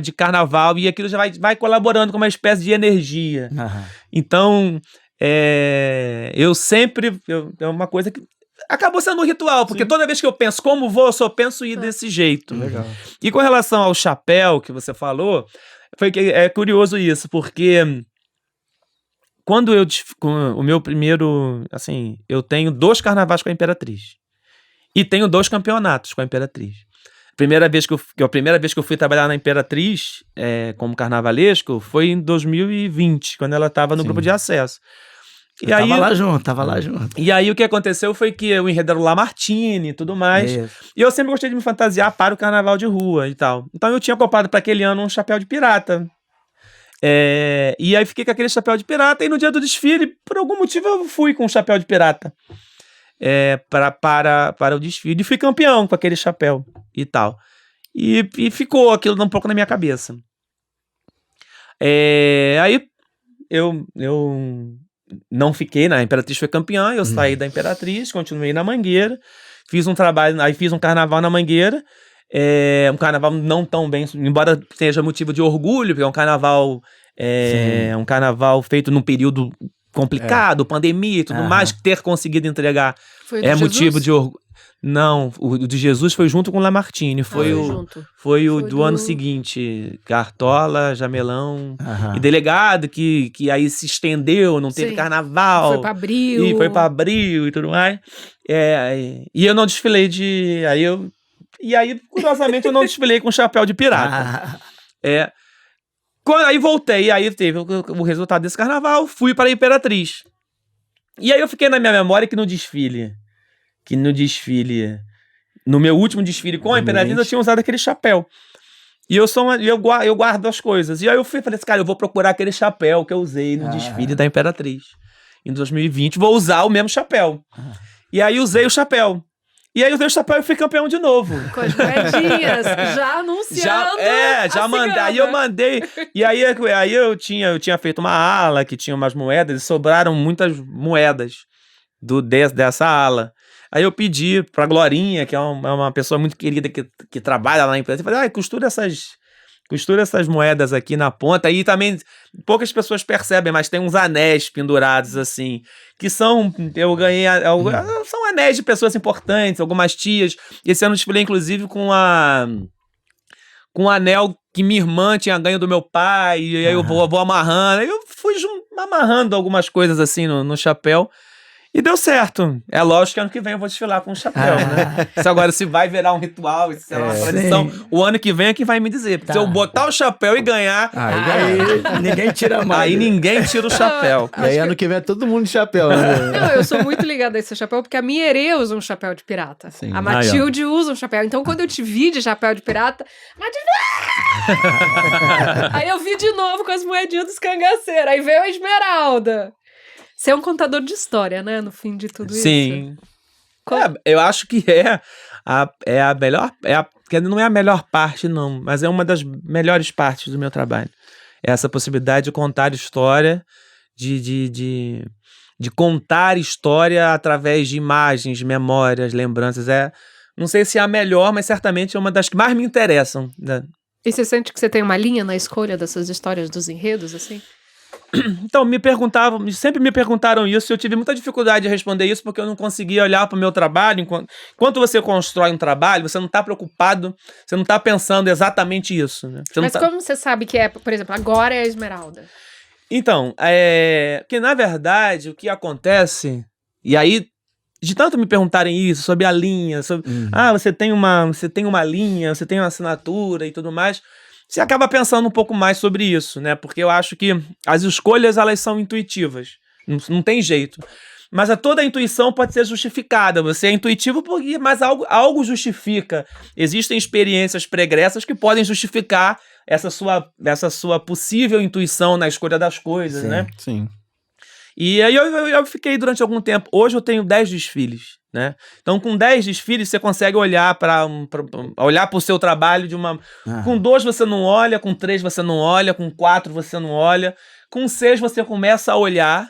de carnaval, e aquilo já vai colaborando com uma espécie de energia. Então, eu sempre... É uma coisa que acabou sendo um ritual, porque toda vez que eu penso como vou, eu só penso ir desse jeito. E com relação ao chapéu que você falou, é curioso isso, porque quando o meu primeiro... Assim, eu tenho 2 carnavais com a Imperatriz. E tenho 2 campeonatos com a Imperatriz. A primeira vez que eu fui trabalhar na Imperatriz como carnavalesco foi em 2020, quando ela estava no grupo de acesso. E aí, tava lá junto. E aí o que aconteceu foi que o enredo era o Lamartine e tudo mais. Isso. E eu sempre gostei de me fantasiar para o carnaval de rua e tal. Então eu tinha comprado para aquele ano um chapéu de pirata. E aí fiquei com aquele chapéu de pirata e no dia do desfile, por algum motivo, eu fui com um chapéu de pirata para o desfile. E fui campeão com aquele chapéu e tal. E ficou aquilo um pouco na minha cabeça. Aí eu não fiquei na Imperatriz, foi campeã, eu saí da Imperatriz, continuei na Mangueira, fiz um trabalho, aí fiz um carnaval na Mangueira, um carnaval não tão bem, embora seja motivo de orgulho, porque é um carnaval feito num período complicado, pandemia e tudo mais, que ter conseguido entregar Foi do motivo Jesus? de orgulho. Não, o de Jesus foi junto com o Lamartine, foi o do ano seguinte, Cartola, Jamelão e Delegado, que aí se estendeu, não teve carnaval. Foi pra Abril E tudo mais. E eu não desfilei E aí, curiosamente, eu não desfilei com chapéu de pirata. Aí voltei, aí teve o resultado desse carnaval, fui para a Imperatriz. E aí eu fiquei na minha memória que no meu último desfile com a Imperatriz, eu tinha usado aquele chapéu. E eu guardo as coisas. E aí eu falei assim, cara, eu vou procurar aquele chapéu que eu usei no desfile da Imperatriz. Em 2020, vou usar o mesmo chapéu. E aí usei o chapéu. E aí eu usei o chapéu e fui campeão de novo. Com as moedinhas, já anunciando. Já mandei. Aí eu mandei. E aí eu tinha feito uma ala que tinha umas moedas e sobraram muitas moedas dessa ala. Aí eu pedi pra Glorinha, que é uma pessoa muito querida que trabalha lá na empresa, eu falei, costura essas moedas aqui na ponta. Aí também poucas pessoas percebem, mas tem uns anéis pendurados assim, que eu ganhei, são anéis de pessoas importantes, algumas tias. Esse ano eu desfilei inclusive com um anel que minha irmã tinha ganho do meu pai, e aí eu vou amarrando. Aí eu fui amarrando algumas coisas assim no chapéu. E deu certo. É lógico que ano que vem eu vou desfilar com um chapéu, né? Agora, se vai virar um ritual, se será uma tradição, o ano que vem é que vai me dizer. Se eu botar o chapéu e ganhar, aí ninguém tira mais. Aí ninguém tira o chapéu. E aí ano que vem é todo mundo de chapéu, né? Não, eu sou muito ligada a esse chapéu, porque a minha herê usa um chapéu de pirata. Sim. A Matilde usa um chapéu. Então, quando eu te vi de chapéu de pirata, Matilde! Aí eu vi de novo com as moedinhas dos cangaceiros. Aí veio a Esmeralda. Você é um contador de história, né? No fim de tudo isso. Sim. Eu acho que é a melhor... que não é a melhor parte, não. Mas é uma das melhores partes do meu trabalho. É essa possibilidade de contar história, de contar história através de imagens, memórias, lembranças. Não sei se é a melhor, mas certamente é uma das que mais me interessam. Né? E você sente que você tem uma linha na escolha dessas histórias, dos enredos, assim? Então, sempre me perguntaram isso, e eu tive muita dificuldade de responder isso, porque eu não conseguia olhar para o meu trabalho. Enquanto você constrói um trabalho, você não está preocupado, você não está pensando exatamente isso. Né? Mas como você sabe que por exemplo, agora é a Esmeralda? Então, que na verdade, o que acontece, e aí, de tanto me perguntarem isso, sobre a linha, você tem uma linha, você tem uma assinatura e tudo mais, você acaba pensando um pouco mais sobre isso, né? Porque eu acho que as escolhas, elas são intuitivas. Não tem jeito. Mas toda a intuição pode ser justificada. Você é intuitivo, mas algo justifica. Existem experiências pregressas que podem justificar essa sua possível intuição na escolha das coisas, né? Sim. E aí eu fiquei durante algum tempo. Hoje eu tenho 10 desfiles, né? Então, com 10 desfiles, você consegue olhar para o seu trabalho de uma... Com 2 você não olha, com 3 você não olha, com 4 você não olha, com 6 você começa a olhar,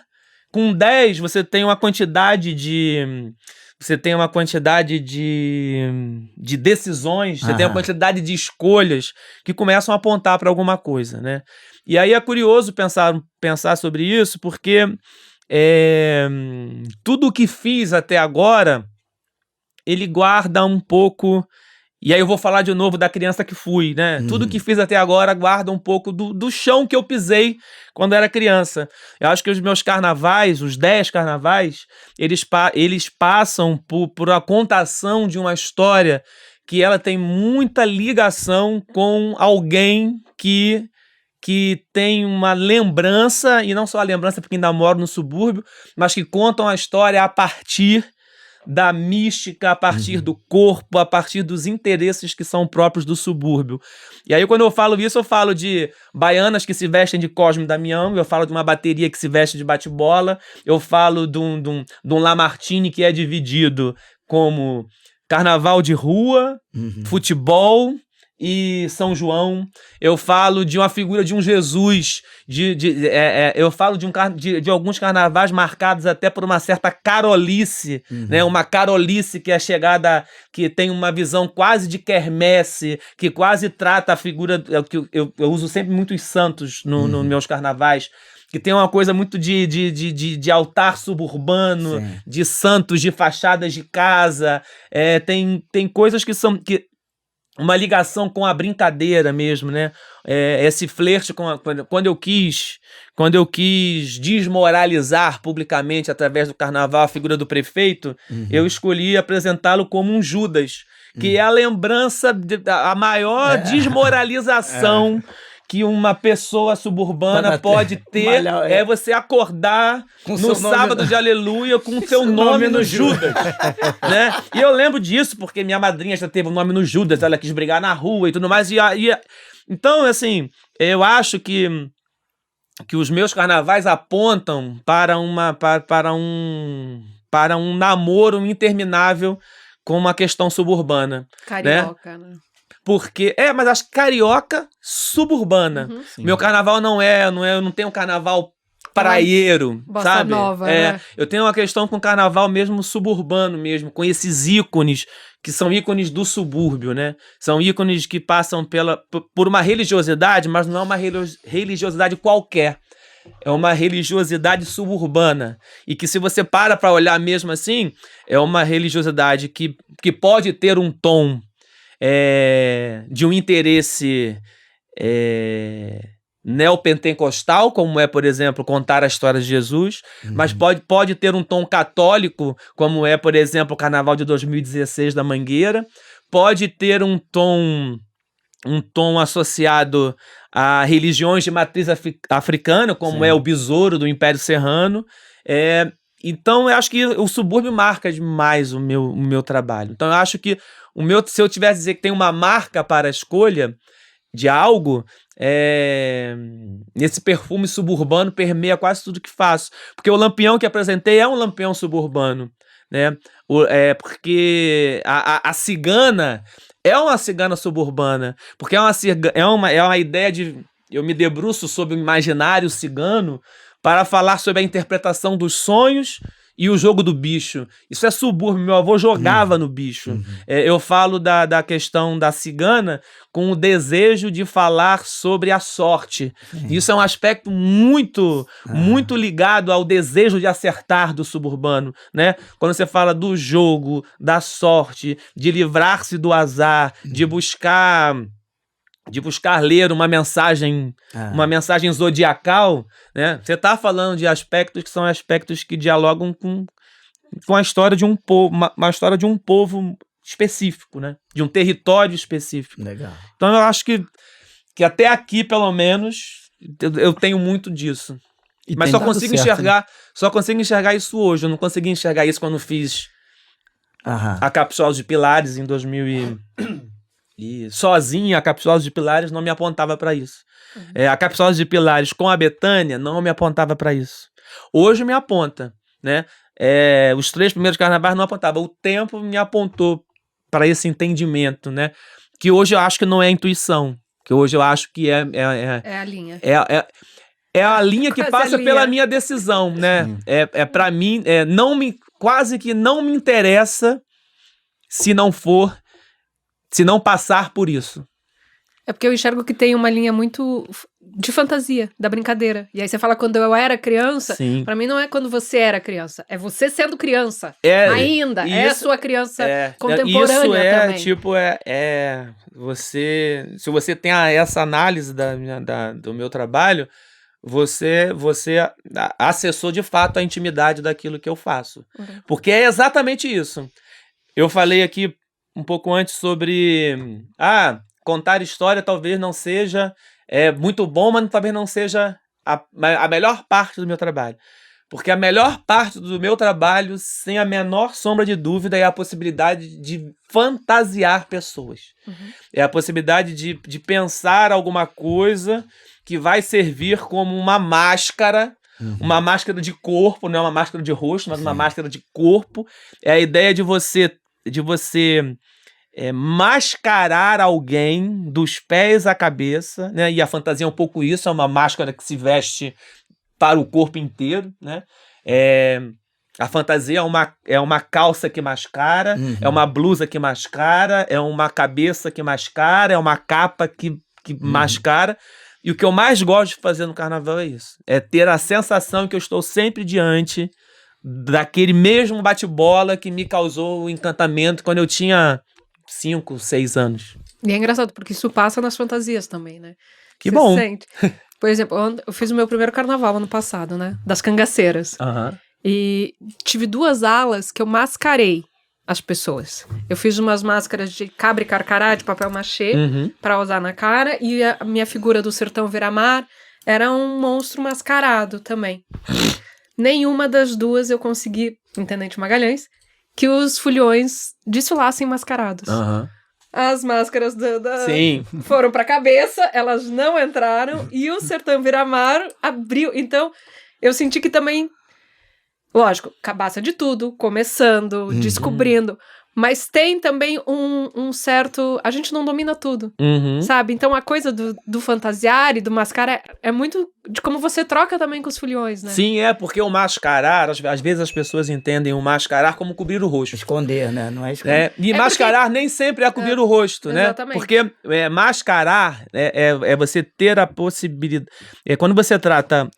com 10 você tem uma quantidade de... Você tem uma quantidade de decisões, você tem uma quantidade de escolhas que começam a apontar para alguma coisa, né? E aí é curioso pensar sobre isso, porque tudo o que fiz até agora, ele guarda um pouco... E aí eu vou falar de novo da criança que fui, né? Tudo que fiz até agora guarda um pouco do chão que eu pisei quando era criança. Eu acho que os meus carnavais, os 10 carnavais, eles passam por a contação de uma história que ela tem muita ligação com alguém que que têm uma lembrança, e não só a lembrança porque ainda moram no subúrbio, mas que contam a história a partir da mística, a partir do corpo, a partir dos interesses que são próprios do subúrbio. E aí, quando eu falo isso, eu falo de baianas que se vestem de Cosme e Damião, eu falo de uma bateria que se veste de bate-bola, eu falo de um Lamartine que é dividido como carnaval de rua, futebol e São João. Eu falo de uma figura de um Jesus, eu falo de alguns carnavais marcados até por uma certa carolice, né? Uma carolice que é chegada, que tem uma visão quase de quermesse, que quase trata a figura, que eu uso sempre muitos santos nos meus carnavais, que tem uma coisa muito de altar suburbano, Sim. de santos, de fachadas de casa, tem coisas que são... uma ligação com a brincadeira mesmo, né? Esse flerte quando eu quis desmoralizar publicamente através do carnaval a figura do prefeito, eu escolhi apresentá-lo como um Judas, que é a lembrança, a maior desmoralização que uma pessoa suburbana pode ter, malhar, você acordar com no seu sábado nome, de aleluia com seu nome no Judas, né? E eu lembro disso porque minha madrinha já teve o nome no Judas, ela quis brigar na rua e tudo mais, então, assim, eu acho que os meus carnavais apontam para um namoro interminável com uma questão suburbana. Carioca, né? Porque, mas acho que carioca suburbana. Meu carnaval eu não tenho um carnaval praieiro, Bossa sabe? nova, né? Eu tenho uma questão com o carnaval mesmo suburbano mesmo, com esses ícones, que são ícones do subúrbio, né? São ícones que passam por uma religiosidade, mas não é uma religiosidade qualquer. É uma religiosidade suburbana. E que se você para olhar mesmo assim, é uma religiosidade que pode ter um tom de um interesse neopentecostal, como é, por exemplo, contar a história de Jesus, mas pode ter um tom católico, como é, por exemplo, o Carnaval de 2016 da Mangueira, pode ter um tom associado a religiões de matriz africana, como é o Besouro do Império Serrano. Então, eu acho que o subúrbio marca demais o meu trabalho. Então, eu acho que se eu tivesse a dizer que tem uma marca para a escolha de algo, esse perfume suburbano permeia quase tudo que faço. Porque o lampião que apresentei é um lampião suburbano, né? Porque a cigana é uma cigana suburbana, porque é uma ideia de... Eu me debruço sobre o imaginário cigano para falar sobre a interpretação dos sonhos e o jogo do bicho. Isso é subúrbio, meu avô jogava no bicho. Eu falo da questão da cigana com o desejo de falar sobre a sorte. Isso é um aspecto muito, muito ligado ao desejo de acertar do suburbano, né? Quando você fala do jogo, da sorte, de livrar-se do azar, de buscar ler uma mensagem zodiacal, né? Você está falando de aspectos que são aspectos que dialogam com a história de um povo, uma história de um povo específico, né? De um território específico. Legal. Então eu acho que até aqui, pelo menos, eu tenho muito disso. Mas só consigo enxergar isso hoje. Eu não consegui enxergar isso quando fiz a Capsula de Pilares em 2000 e sozinha a Capsula de Pilares não me apontava para isso. A Capsula de Pilares com a Bethânia não me apontava para isso. Hoje me aponta, né? Os 3 primeiros carnavais não apontavam. O tempo me apontou para esse entendimento, né? Que hoje eu acho que não é intuição. Que hoje eu acho que é a linha. É a linha que Quase passa a linha. pela minha decisão, né? Para mim, quase que não me interessa se não passar por isso. É porque eu enxergo que tem uma linha muito de fantasia, da brincadeira. E aí você fala quando eu era criança, Sim. pra mim não é quando você era criança, é você sendo criança. Ainda, é a isso- sua criança contemporânea isso também. Se você tem essa análise do meu trabalho, você acessou de fato a intimidade daquilo que eu faço. Porque é exatamente isso. Eu falei aqui um pouco antes sobre contar história talvez não seja é muito bom, mas talvez não seja a melhor parte do meu trabalho. Porque a melhor parte do meu trabalho, sem a menor sombra de dúvida, é a possibilidade de fantasiar pessoas. É a possibilidade de pensar alguma coisa que vai servir como uma máscara de corpo, não é uma máscara de rosto, mas uma máscara de corpo. É a ideia de você mascarar alguém dos pés à cabeça, né? E a fantasia é um pouco isso, é uma máscara que se veste para o corpo inteiro, né? A fantasia é uma calça que mascara, é uma blusa que mascara, é uma cabeça que mascara, é uma capa que mascara. E o que eu mais gosto de fazer no carnaval é isso. É ter a sensação que eu estou sempre diante daquele mesmo bate-bola que me causou o encantamento quando eu tinha 5, 6 anos. E é engraçado, porque isso passa nas fantasias também, né? Que Você bom. sente. Por exemplo, eu fiz o meu primeiro carnaval ano passado, né? Das cangaceiras. E tive 2 alas que eu mascarei as pessoas. Eu fiz umas máscaras de cabra e carcará, de papel machê, pra usar na cara. E a minha figura do Sertão Veiramar era um monstro mascarado também. Nenhuma das 2 eu consegui, Intendente Magalhães, que os foliões desfilassem mascarados. As máscaras Sim. foram pra cabeça, elas não entraram, e o Sertão Veiramar abriu. Então, eu senti que também, lógico, cabaça de tudo, começando, descobrindo, mas tem também um certo... A gente não domina tudo, sabe? Então, a coisa do fantasiar e do mascarar é muito de como você troca também com os foliões, né? Sim, porque o mascarar, às vezes as pessoas entendem o mascarar como cobrir o rosto. Esconder, né? Não é esconder. E mascarar nem sempre é cobrir o rosto, né? Exatamente. Porque mascarar é você ter a possibilidade... Quando você trata,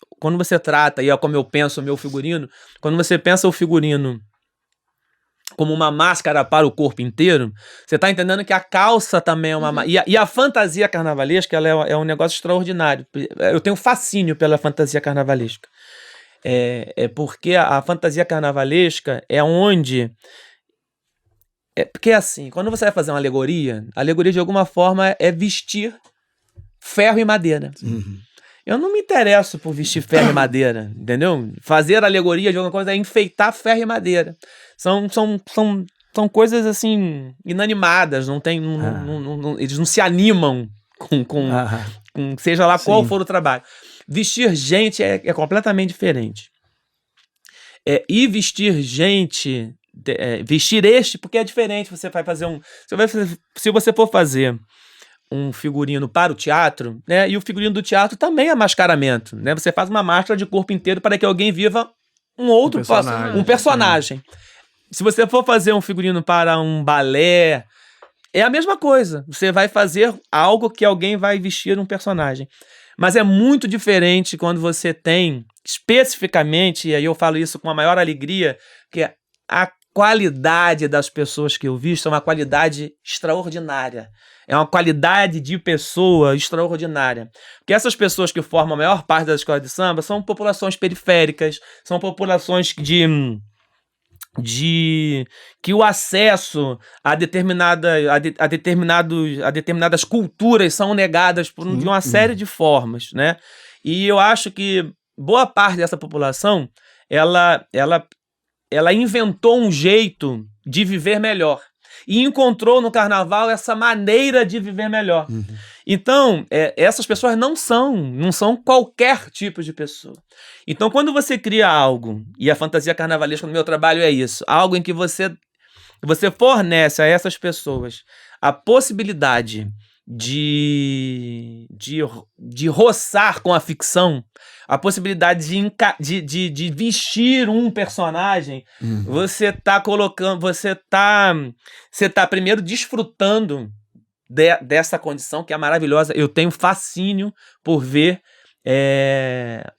e é como eu penso o meu figurino, quando você pensa o figurino como uma máscara para o corpo inteiro, você está entendendo que a calça também é uma máscara. E a fantasia carnavalesca, ela é um negócio extraordinário. Eu tenho fascínio pela fantasia carnavalesca. Porque a fantasia carnavalesca é onde... porque assim, quando você vai fazer uma alegoria, a alegoria de alguma forma é vestir ferro e madeira. Eu não me interesso por vestir ferro e madeira, entendeu? Fazer alegoria de alguma coisa é enfeitar ferro e madeira. São coisas assim inanimadas, não tem, eles não se animam com seja lá qual for o trabalho. Vestir gente é completamente diferente. E vestir gente, porque é diferente. Você vai fazer se você for fazer um figurino para o teatro, né? E o figurino do teatro também é mascaramento, né? Você faz uma máscara de corpo inteiro para que alguém viva um personagem. Se você for fazer um figurino para um balé, é a mesma coisa. Você vai fazer algo que alguém vai vestir um personagem. Mas é muito diferente quando você tem, especificamente, e aí eu falo isso com a maior alegria, que a qualidade das pessoas que eu visto é uma qualidade extraordinária. É uma qualidade de pessoa extraordinária. Porque essas pessoas que formam a maior parte das escolas de samba são populações periféricas, são populações que o acesso a determinadas culturas são negadas de uma série de formas, né? E eu acho que boa parte dessa população ela inventou um jeito de viver melhor e encontrou no carnaval essa maneira de viver melhor. Então, essas pessoas não são qualquer tipo de pessoa. Então, quando você cria algo, e a fantasia carnavalesca no meu trabalho é isso, algo em que você fornece a essas pessoas a possibilidade de roçar com a ficção, a possibilidade de vestir um personagem, você tá primeiro desfrutando dessa condição que é maravilhosa. Eu tenho fascínio por ver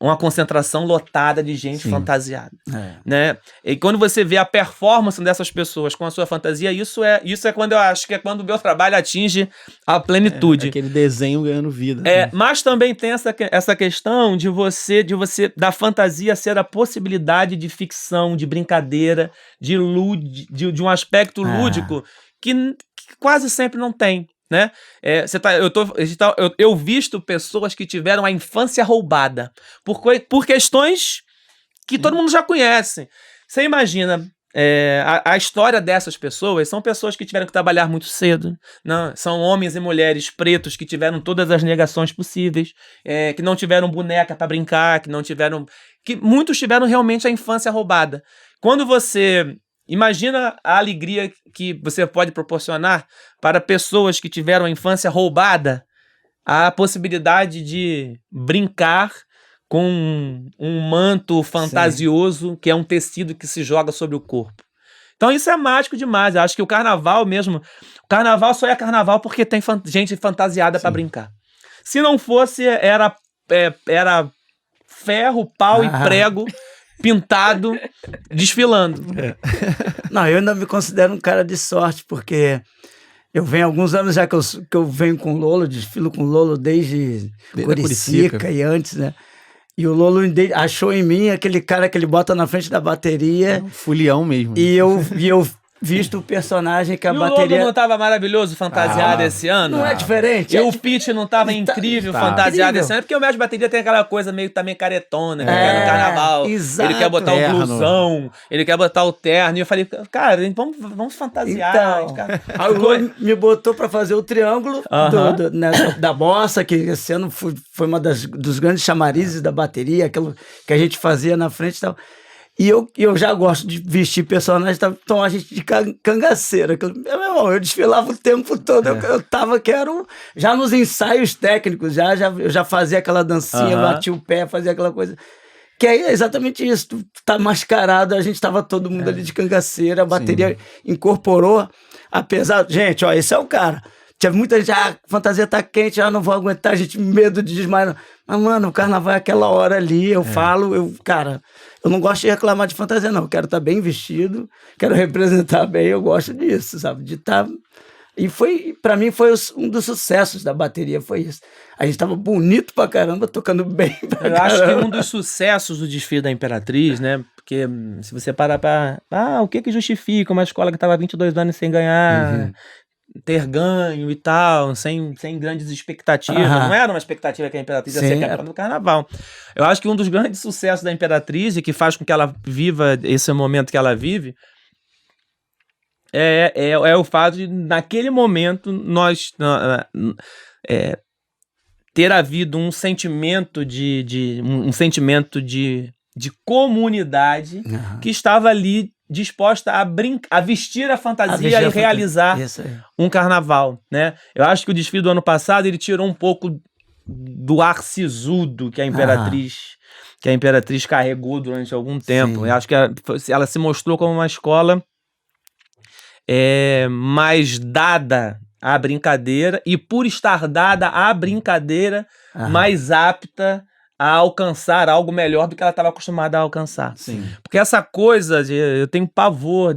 uma concentração lotada de gente fantasiada, né? E quando você vê a performance dessas pessoas com a sua fantasia, isso é quando eu acho que é quando o meu trabalho atinge a plenitude. Aquele desenho ganhando vida. Mas também tem essa questão de você da fantasia ser a possibilidade de ficção, de brincadeira, de um aspecto lúdico que quase sempre não tem. né? Eu visto pessoas que tiveram a infância roubada por questões que todo mundo já conhece. Você imagina, a história dessas pessoas são pessoas que tiveram que trabalhar muito cedo, não? São homens e mulheres pretos que tiveram todas as negações possíveis, que não tiveram boneca para brincar, que muitos tiveram realmente a infância roubada. Quando você imagina a alegria que você pode proporcionar para pessoas que tiveram a infância roubada, a possibilidade de brincar com um manto fantasioso, que é um tecido que se joga sobre o corpo. Então isso é mágico demais. Eu acho que o carnaval só é carnaval porque tem gente fantasiada para brincar. Se não fosse, era ferro, pau e prego pintado, desfilando. Não, eu ainda me considero um cara de sorte, porque eu venho há alguns anos já que eu venho com o Lolo, desfilo com o Lolo desde Curicica e antes, né? E o Lolo achou em mim aquele cara que ele bota na frente da bateria. Um fulião mesmo. E eu visto o personagem que a bateria... O Lolo não tava maravilhoso fantasiado esse ano? Não é diferente? E o Pete não tava incrível fantasiado esse ano? Porque o mestre de bateria tem aquela coisa meio também caretona, que quer no carnaval. Exato. Ele quer botar o blusão, ele quer botar o terno. E eu falei, cara, vamos fantasiar. Então, aí o Lolo me botou pra fazer o triângulo da bossa, que esse ano foi uma dos grandes chamarizes da bateria, aquilo que a gente fazia na frente e tal. E eu já gosto de vestir personagens, então a gente de cangaceira. Meu irmão, eu desfilava o tempo todo. Eu tava, já nos ensaios técnicos, eu já fazia aquela dancinha, batia o pé, fazia aquela coisa. Que aí é exatamente isso, tu tá mascarado, a gente tava todo mundo ali de cangaceira, a bateria incorporou, apesar... Gente, ó, esse é o cara. Tinha muita gente, fantasia tá quente, não vou aguentar, a gente medo de desmaiar. Mas, mano, o carnaval é aquela hora ali, cara, eu não gosto de reclamar de fantasia, não. Eu quero estar bem vestido, quero representar bem, eu gosto disso, sabe? De estar... E pra mim, foi um dos sucessos da bateria, foi isso. A gente tava bonito pra caramba, tocando bem pra caramba. Eu acho que um dos sucessos do desfile da Imperatriz, né? Porque se você parar pra... o que justifica uma escola que tava 22 anos sem ganhar... ter ganho e tal, sem grandes expectativas. Não era uma expectativa que a Imperatriz ia ser campeã do carnaval. Eu acho que um dos grandes sucessos da Imperatriz e que faz com que ela viva esse momento que ela vive é o fato de, naquele momento, nós ter havido um sentimento de comunidade que estava ali disposta a vestir a fantasia e realizar um carnaval, né? Eu acho que o desfile do ano passado ele tirou um pouco do ar sisudo que a Imperatriz carregou durante algum tempo. Eu acho que ela se mostrou como uma escola mais dada à brincadeira e, por estar dada à brincadeira, mais apta a alcançar algo melhor do que ela estava acostumada a alcançar. Sim. Porque essa coisa eu tenho pavor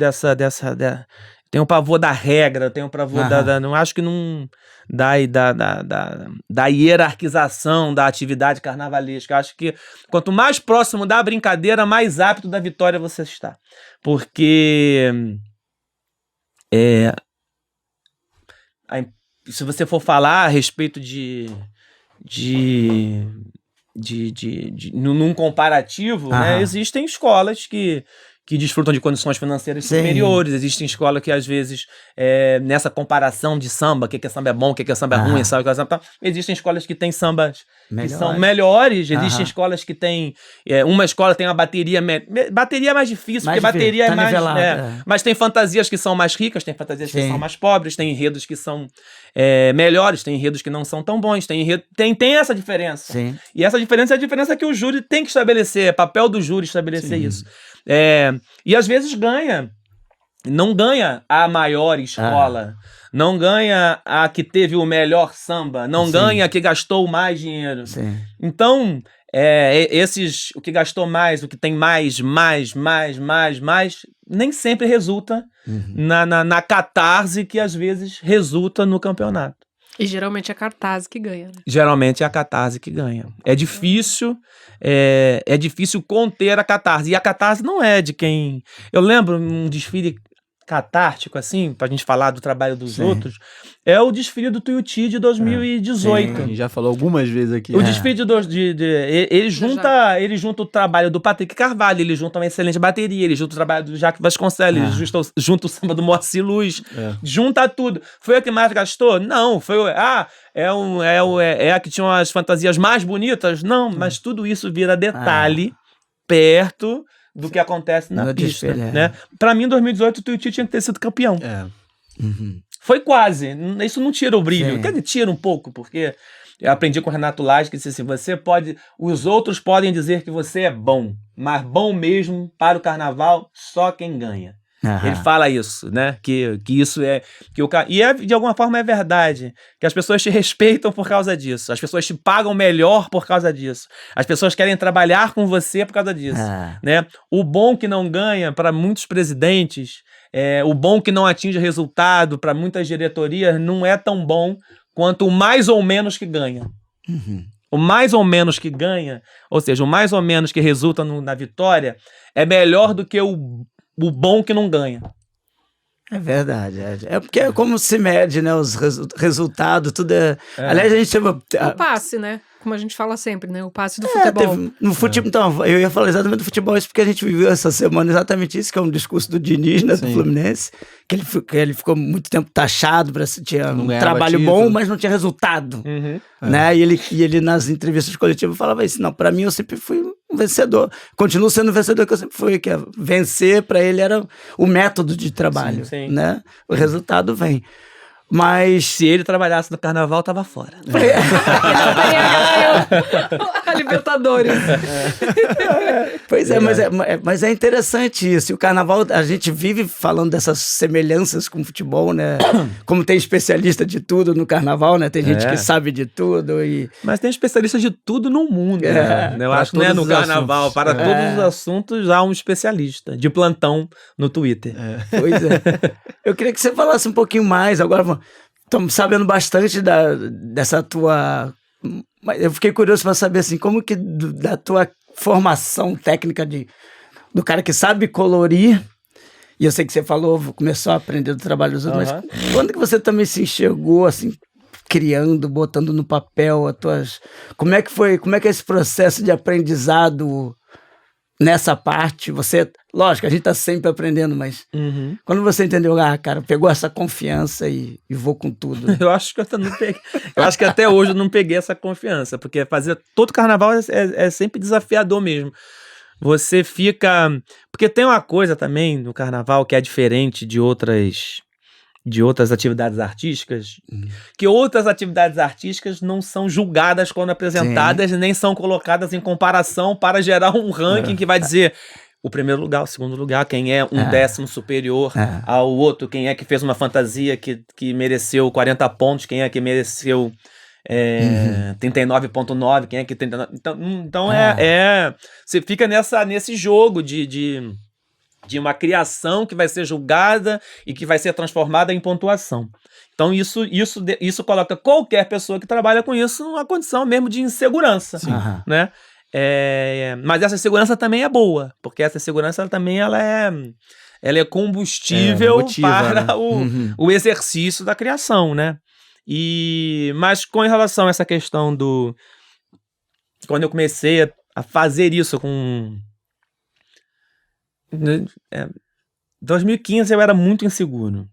tenho pavor da regra, tenho pavor não acho que não da hierarquização da atividade carnavalesca. Acho que quanto mais próximo da brincadeira, mais apto da vitória você está. Porque se você for falar a respeito num comparativo, né, existem escolas que desfrutam de condições financeiras superiores, existem escolas que às vezes nessa comparação de samba, o que é samba é bom, o que é samba é ruim, sabe, existem escolas que têm sambas que são melhores, existem escolas que têm uma escola tem uma bateria é mais difícil, porque bateria é mais mas tem fantasias que são mais ricas, tem fantasias que são mais pobres, tem enredos que são melhores, tem enredos que não são tão bons, tem essa diferença. E essa diferença é a diferença que o júri tem que estabelecer, é papel do júri estabelecer isso. E às vezes não ganha a maior escola, não ganha a que teve o melhor samba, não ganha a que gastou mais dinheiro. Então, o que gastou mais, o que tem mais, nem sempre resulta na catarse que às vezes resulta no campeonato. E geralmente é a cartaz que ganha, né? Geralmente é a catarse que ganha. É difícil conter a catarse. E a catarse não é de quem... Eu lembro um desfile... catártico, assim, pra gente falar do trabalho dos Sim. outros, é o desfile do Tuiuti de 2018. A gente já falou algumas vezes aqui. O desfile ele junta o trabalho do Patrick Carvalho, ele junta uma excelente bateria, ele junta o trabalho do Jacques Vasconcelos, ele junta o samba do Moacir Luz, junta tudo. Foi a que mais gastou? Não. Foi a que tinha as fantasias mais bonitas? Não, mas tudo isso vira detalhe perto do que acontece na No pista, desfile, né? Pra mim, em 2018, o Tuiuti tinha que ter sido campeão. Foi quase. Isso não tira o brilho. Sim. Quer dizer, tira um pouco, porque eu aprendi com o Renato Lage que disse assim, os outros podem dizer que você é bom, mas bom mesmo para o carnaval, só quem ganha. Ele fala isso, né? Que isso é... de alguma forma é verdade. Que as pessoas te respeitam por causa disso. As pessoas te pagam melhor por causa disso. As pessoas querem trabalhar com você por causa disso. Né? O bom que não ganha para muitos presidentes, o bom que não atinge resultado para muitas diretorias não é tão bom quanto o mais ou menos que ganha. O mais ou menos que ganha, ou seja, o mais ou menos que resulta na vitória, é melhor do que o bom que não ganha. É verdade. É porque é como se mede, né? Os resultados, tudo é... Aliás, a gente chama... O passe, né? Como a gente fala sempre, né? O passe do futebol. No futebol, então, eu ia falar exatamente do futebol, isso porque a gente viveu essa semana exatamente isso, que é um discurso do Diniz, né, do Fluminense, que ele ficou muito tempo taxado, tinha um trabalho bom, mas não tinha resultado, né? E ele nas entrevistas coletivas falava isso, não, pra mim eu sempre fui um vencedor, continuo sendo o vencedor que eu sempre fui, que é vencer pra ele era o método de trabalho, né? O resultado vem. Mas se ele trabalhasse no carnaval, tava fora. Ele não teria ganho a Libertadores. Pois é, mas é interessante isso. E o carnaval, a gente vive falando dessas semelhanças com o futebol, né? Como tem especialista de tudo no carnaval, né? Tem gente que sabe de tudo. Mas tem especialista de tudo no mundo. Né? Eu acho que não é no carnaval. Assuntos. Para todos os assuntos, há um especialista de plantão no Twitter. Pois é. Eu queria que você falasse um pouquinho mais. Agora, estamos sabendo bastante dessa tua... Eu fiquei curioso para saber, assim, como que da tua formação técnica do cara que sabe colorir, e eu sei que você falou, começou a aprender do trabalho dos outros, mas quando que você também se enxergou, assim, criando, botando no papel as tuas... Como é que é esse processo de aprendizado nessa parte? Lógico, a gente tá sempre aprendendo, mas quando você entendeu, cara, pegou essa confiança e vou com tudo. Eu acho que eu não peguei. Eu acho que até hoje eu não peguei essa confiança, porque fazer todo carnaval é sempre desafiador mesmo. Você fica... Porque tem uma coisa também no carnaval que é diferente de outras atividades artísticas, que outras atividades artísticas não são julgadas quando apresentadas, nem são colocadas em comparação para gerar um ranking que vai dizer o primeiro lugar, o segundo lugar, quem é um décimo superior ao outro, quem é que fez uma fantasia que mereceu 40 pontos, quem é que mereceu 39,9, quem é que 39... Então você fica nesse jogo de uma criação que vai ser julgada e que vai ser transformada em pontuação. Então isso coloca qualquer pessoa que trabalha com isso numa condição mesmo de insegurança, né? Mas essa segurança também é boa, porque essa segurança também ela é combustível para, né? o exercício da criação, né? Mas com relação a essa questão quando eu comecei a fazer isso com 2015 eu era muito inseguro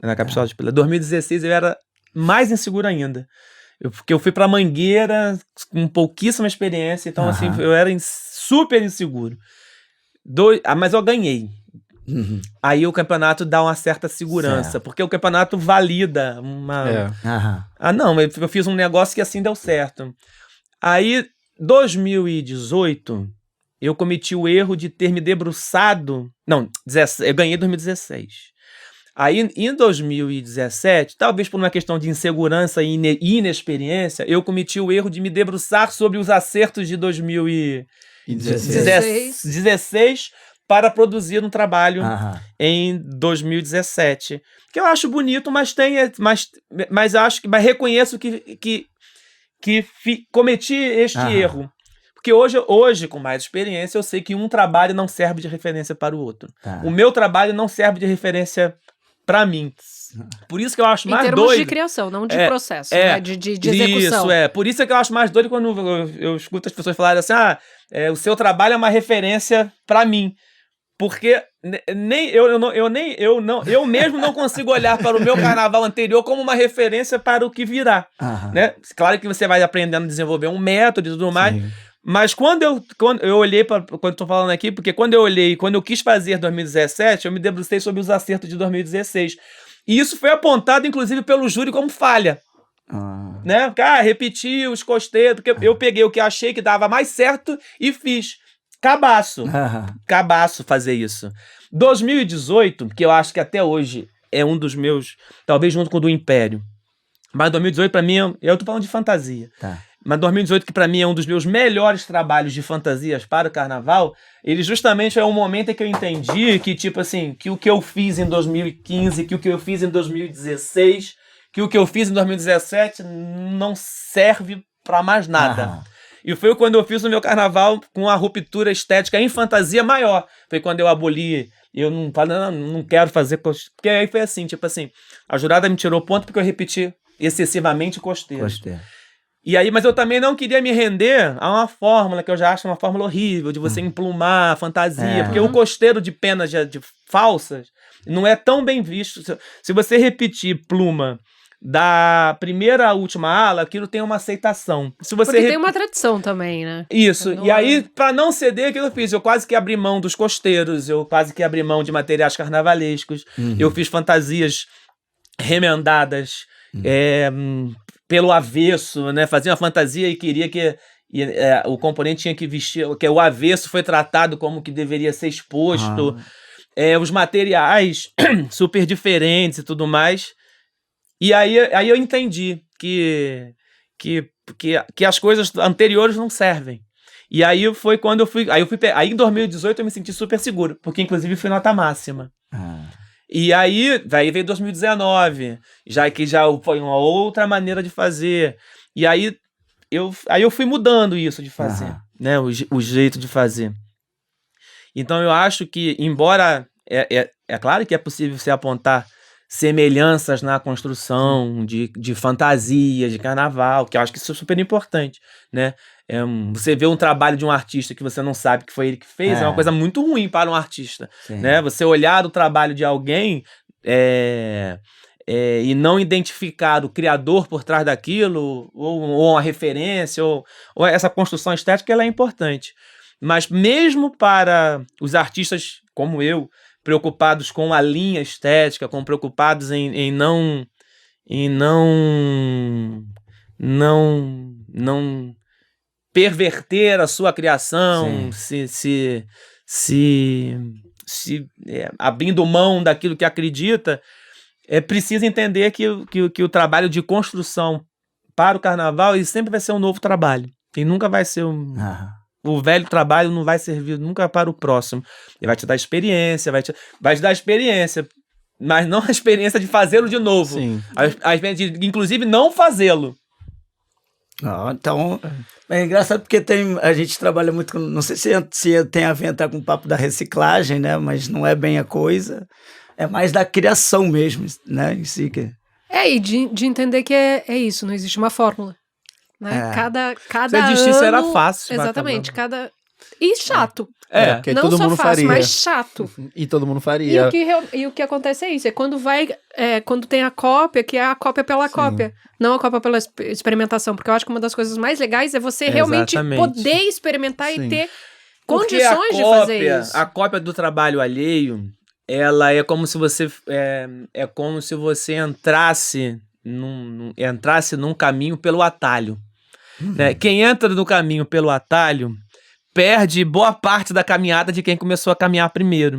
na Capixaba de Pelé. 2016 eu era mais inseguro ainda. Porque eu fui pra Mangueira com pouquíssima experiência, então assim, eu era super inseguro. Mas eu ganhei. Aí o campeonato dá uma certa segurança, porque o campeonato valida uma... não, eu fiz um negócio que assim deu certo. Aí, 2018... eu cometi o erro de ter me debruçado... Não, eu ganhei em 2016. Aí, em 2017, talvez por uma questão de insegurança e inexperiência, eu cometi o erro de me debruçar sobre os acertos de 2016 para produzir um trabalho em 2017. Que eu acho bonito, mas reconheço que cometi este erro. Porque hoje, com mais experiência, eu sei que um trabalho não serve de referência para o outro. O meu trabalho não serve de referência pra mim. Por isso que eu acho Em mais termos doido. de criação, não de É, processo, né? De execução. Isso, por isso é que eu acho mais doido quando eu escuto as pessoas falarem assim, o seu trabalho é uma referência pra mim. Porque nem eu mesmo não consigo olhar para o meu carnaval anterior como uma referência para o que virá. Né? Claro que você vai aprendendo a desenvolver um método e tudo mais, Sim. mas quando eu olhei para quando eu tô falando aqui, porque quando eu quis fazer 2017, eu me debrucei sobre os acertos de 2016. E isso foi apontado, inclusive, pelo júri como falha. Né? Repetir os costeiros, porque eu peguei o que achei que dava mais certo e fiz. Cabaço fazer isso. 2018, que eu acho que até hoje é um dos meus, talvez junto com o do Império. Mas 2018 pra mim, eu tô falando de fantasia. Tá. Mas 2018 que pra mim é um dos meus melhores trabalhos de fantasias para o carnaval, ele justamente é um momento em que eu entendi que, tipo assim, que o que eu fiz em 2015, que o que eu fiz em 2016, que o que eu fiz em 2017 não serve pra mais nada. E foi quando eu fiz o meu carnaval com a ruptura estética em fantasia maior. Foi quando eu aboli, eu não falei, não quero fazer costeiro. Porque aí foi assim, tipo assim, a jurada me tirou ponto porque eu repeti excessivamente costeiro. E aí, mas eu também não queria me render a uma fórmula que eu já acho uma fórmula horrível, de você emplumar a fantasia, porque o costeiro de penas de falsas não é tão bem visto. Se você repetir pluma da primeira à última ala, aquilo tem uma aceitação. Se você Porque tem uma tradição também, né? Isso, Não e aí, pra não ceder, o que eu fiz? Eu quase que abri mão dos costeiros, eu quase que abri mão de materiais carnavalescos, eu fiz fantasias remendadas pelo avesso, né? Fazia uma fantasia e queria que o componente tinha que vestir, que o avesso foi tratado como que deveria ser exposto, os materiais super diferentes e tudo mais. E aí eu entendi que as coisas anteriores não servem. E aí foi quando eu fui. Aí em 2018 eu me senti super seguro, porque inclusive fui nota máxima. E aí veio 2019, já foi uma outra maneira de fazer. E aí eu fui mudando isso de fazer, né? O jeito de fazer. Então eu acho que, embora é claro que é possível você apontar semelhanças na construção de fantasia, de carnaval, que eu acho que isso é super importante, né? Você vê um trabalho de um artista que você não sabe que foi ele que fez, é uma coisa muito ruim para um artista, né? Você olhar o trabalho de alguém e não identificar o criador por trás daquilo, ou uma referência, ou essa construção estética, ela é importante. Mas mesmo para os artistas como eu, preocupados com a linha estética, preocupados em não perverter a sua criação, se abrindo mão daquilo que acredita, é preciso entender que o trabalho de construção para o carnaval ele sempre vai ser um novo trabalho. E nunca vai ser o velho trabalho não vai servir nunca para o próximo. Ele vai te dar experiência, vai te dar experiência, mas não a experiência de fazê-lo de novo. A experiência de, inclusive, não fazê-lo. Então, é engraçado porque a gente trabalha muito com, não sei se tem a ver até com o papo da reciclagem, né? Mas não é bem a coisa. É mais da criação mesmo, né? Em si que... E de entender que é isso, não existe uma fórmula. Né? Cada se existisse ano, era fácil. Exatamente, e chato. Porque não todo só mundo fácil, faria. mas chato. E todo mundo faria. E o que acontece é isso, quando tem a cópia, que é a cópia pela cópia, não a cópia pela experimentação, porque eu acho que uma das coisas mais legais é você realmente poder experimentar e ter condições de fazer isso. A cópia do trabalho alheio, ela é como se você entrasse num caminho pelo atalho. Né? Quem entra no caminho pelo atalho perde boa parte da caminhada de quem começou a caminhar primeiro.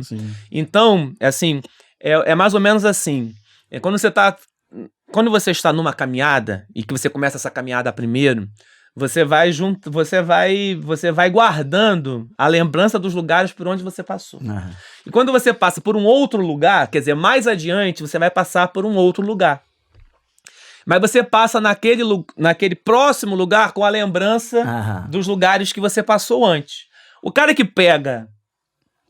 Então, assim, é mais ou menos assim. Quando você está numa caminhada e que você começa essa caminhada primeiro, você vai guardando a lembrança dos lugares por onde você passou. E quando você passa por um outro lugar, quer dizer, mais adiante, você vai passar por um outro lugar. Mas você passa naquele próximo lugar com a lembrança dos lugares que você passou antes. O cara que pega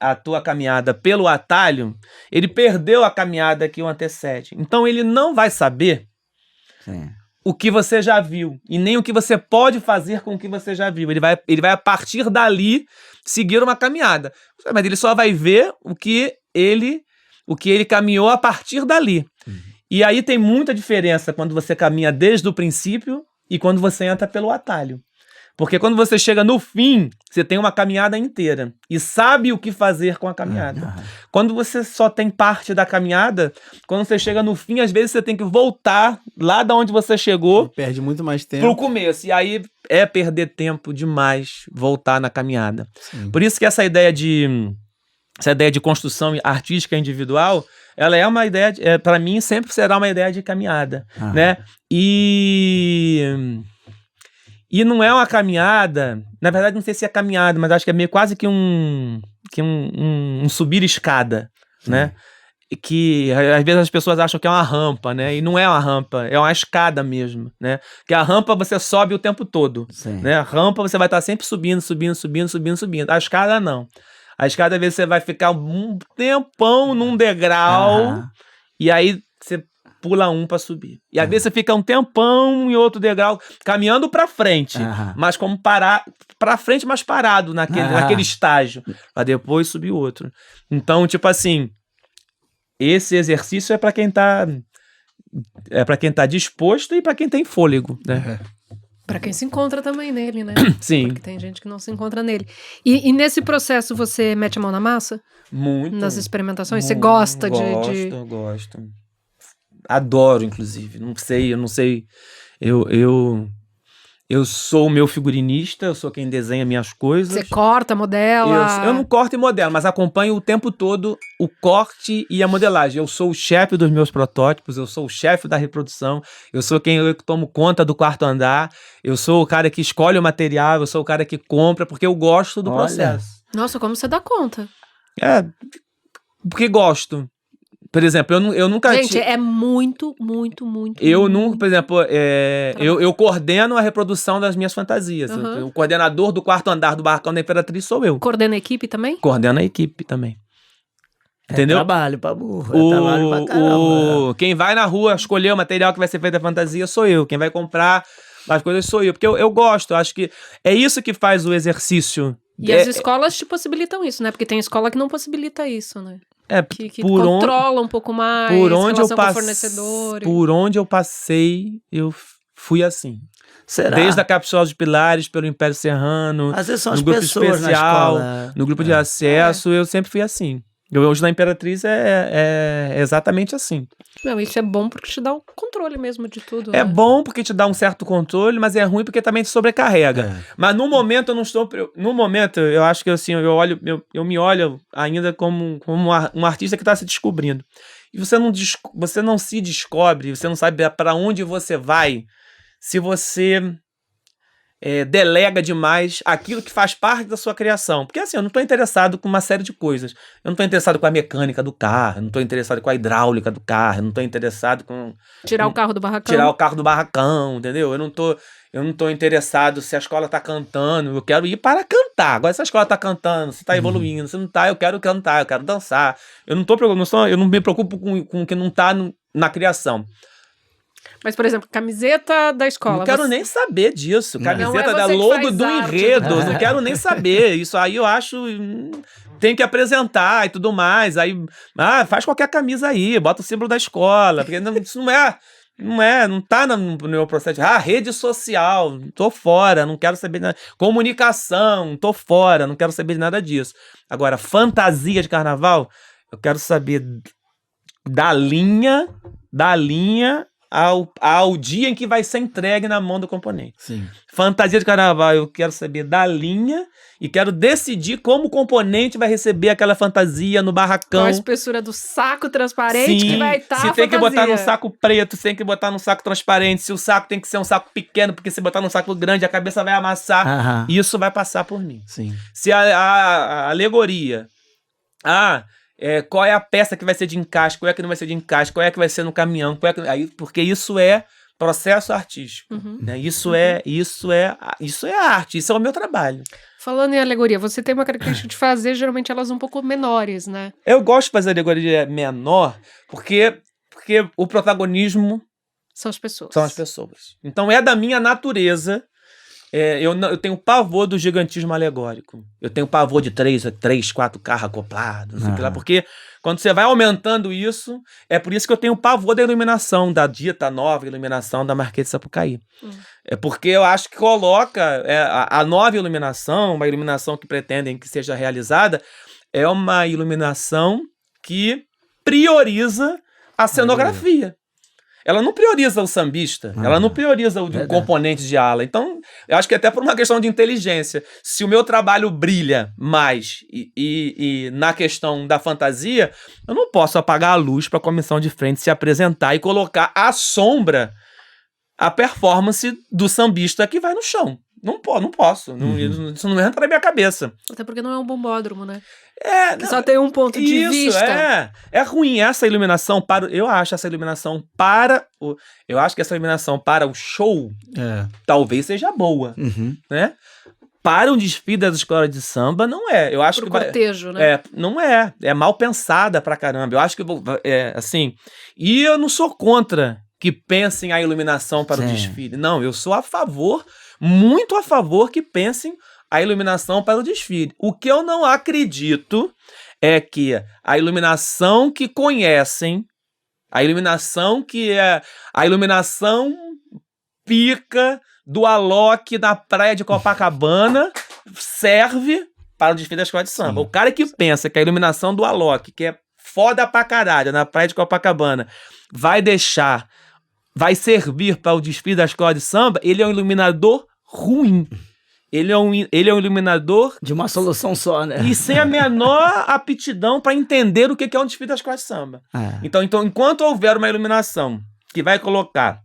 a tua caminhada pelo atalho, ele perdeu a caminhada que o antecede. Então ele não vai saber Sim. o que você já viu e nem o que você pode fazer com o que você já viu. Ele vai a partir dali seguir uma caminhada. Mas ele só vai ver o que ele caminhou a partir dali. E aí tem muita diferença quando você caminha desde o princípio e quando você entra pelo atalho. Porque quando você chega no fim, você tem uma caminhada inteira e sabe o que fazer com a caminhada. Quando você só tem parte da caminhada, quando você chega no fim, às vezes você tem que voltar lá de onde você chegou Perde muito mais tempo. pro começo. E aí é perder tempo demais voltar na caminhada. Sim. Por isso que essa ideia de construção artística individual, ela é uma ideia, para mim, sempre será uma ideia de caminhada, né? E não é uma caminhada, na verdade não sei se é caminhada, mas acho que é meio quase que um subir escada, né? Que às vezes as pessoas acham que é uma rampa, né? E não é uma rampa, é uma escada mesmo, né? Que a rampa você sobe o tempo todo, né? A rampa você vai estar sempre subindo. A escada não. A escada às vezes você vai ficar um tempão num degrau e aí você pula um pra subir. E às vezes você fica um tempão em outro degrau, caminhando pra frente, mas como parar pra frente, mas parado naquele estágio, pra depois subir outro. Então, tipo assim, esse exercício é pra quem tá disposto e pra quem tem fôlego, né? Pra quem se encontra também nele, né? Sim. Porque tem gente que não se encontra nele. E nesse processo você mete a mão na massa? Muito. Nas experimentações? Você gosta de... Gosto. Adoro, inclusive. Eu não sei. Eu sou o meu figurinista, eu sou quem desenha minhas coisas. Você corta, modela? Eu não corto e modelo, mas acompanho o tempo todo o corte e a modelagem. Eu sou o chefe dos meus protótipos, eu sou o chefe da reprodução, eu sou quem eu tomo conta do quarto andar, eu sou o cara que escolhe o material, eu sou o cara que compra, porque eu gosto do processo. Nossa, como você dá conta? Porque gosto. Por exemplo, eu nunca... Gente, é muito. Eu nunca, por exemplo, eu coordeno a reprodução das minhas fantasias. O coordenador do quarto andar do Barracão da Imperatriz sou eu. Coordena a equipe também? Coordena a equipe também. Entendeu? Trabalho pra burro, trabalho pra caramba. Quem vai na rua escolher o material que vai ser feito da fantasia sou eu. Quem vai comprar as coisas sou eu. Porque eu gosto, acho que é isso que faz o exercício. E as escolas te possibilitam isso, né? Porque tem escola que não possibilita isso, né? Que controla um pouco mais relação com o fornecedor. Por onde eu passei, eu fui assim. Será? Desde a Capsula de Pilares, pelo Império Serrano, Às vezes são no as grupo pessoas especial, na escola. no grupo de acesso, eu sempre fui assim. Hoje na Imperatriz é exatamente assim. Não, isso é bom porque te dá o controle mesmo de tudo. É né? bom porque te dá um certo controle, mas é ruim porque também te sobrecarrega. Mas no momento eu não estou... No momento, eu acho que assim, eu me olho ainda como um artista que está se descobrindo. E você não se descobre, você não sabe para onde você vai se você... delega demais aquilo que faz parte da sua criação. Porque assim, eu não estou interessado com uma série de coisas. Eu não estou interessado com a mecânica do carro, eu não estou interessado com a hidráulica do carro, eu não estou interessado com... Tirar o carro do barracão. Tirar o carro do barracão, entendeu? Eu não tô interessado se a escola tá cantando, eu quero ir para cantar. Agora se a escola tá cantando, se tá evoluindo, se não tá, eu quero cantar, eu quero dançar. Eu não me preocupo com o que não tá na criação. Mas, por exemplo, camiseta da escola. Não quero nem saber disso. Camiseta da você que logo faz do arte. enredo. Não quero nem saber. Isso aí eu acho... Tem que apresentar e tudo mais. Aí, faz qualquer camisa aí. Bota o símbolo da escola. Porque isso não tá no meu processo. Rede social. Tô fora. Não quero saber de nada. Comunicação. Tô fora. Não quero saber de nada disso. Agora, fantasia de carnaval, eu quero saber da linha ao dia em que vai ser entregue na mão do componente. Sim. Fantasia de carnaval, eu quero saber da linha e quero decidir como o componente vai receber aquela fantasia no barracão. Qual a espessura do saco transparente que vai estar Se tem que botar num saco preto, se tem que botar num saco transparente, se o saco tem que ser um saco pequeno, porque se botar num saco grande a cabeça vai amassar. Isso vai passar por mim. Sim. Se a alegoria... qual é a peça que vai ser de encaixe, qual é que não vai ser de encaixe, qual é que vai ser no caminhão, porque isso é processo artístico, né? Isso é arte, isso é o meu trabalho. Falando em alegoria, você tem uma característica de fazer, geralmente elas um pouco menores, né? Eu gosto de fazer alegoria menor porque o protagonismo São as pessoas. são as pessoas. Então é da minha natureza. Eu tenho pavor do gigantismo alegórico. Eu tenho pavor de 3, 4 carros acoplados, não sei o que lá, porque quando você vai aumentando isso, é por isso que eu tenho pavor da iluminação, da dita nova iluminação da Marquês de Sapucaí. É porque eu acho que coloca a nova iluminação, uma iluminação que pretendem que seja realizada, é uma iluminação que prioriza a cenografia. Ela não prioriza o sambista, ela não prioriza o componente de ala. Então, eu acho que até por uma questão de inteligência, se o meu trabalho brilha mais e na questão da fantasia, eu não posso apagar a luz para a comissão de frente se apresentar e colocar à sombra a performance do sambista que vai no chão. Não posso. Isso não entra na minha cabeça. Até porque não é um bombódromo, né? Que só tem um ponto de vista. É ruim essa iluminação eu acho essa iluminação eu acho que essa iluminação para o show talvez seja boa, né? Para um desfile das escolas de samba não é. Eu acho Pro que cortejo, né? Não é mal pensada pra caramba. Eu acho que assim, e eu não sou contra que pensem a iluminação para o desfile. Não, eu sou a favor, muito a favor que pensem a iluminação para o desfile. O que eu não acredito é que a iluminação que conhecem, a iluminação que é a iluminação pica do Alok na praia de Copacabana serve para o desfile da escola de samba. O cara que pensa que a iluminação do Alok, que é foda pra caralho na praia de Copacabana, vai servir para o desfile da escola de samba, ele é um iluminador ruim. Ele é um iluminador de uma solução só, né? E sem a menor aptidão para entender o que é um desfile da escola de samba. Então, enquanto houver uma iluminação que vai colocar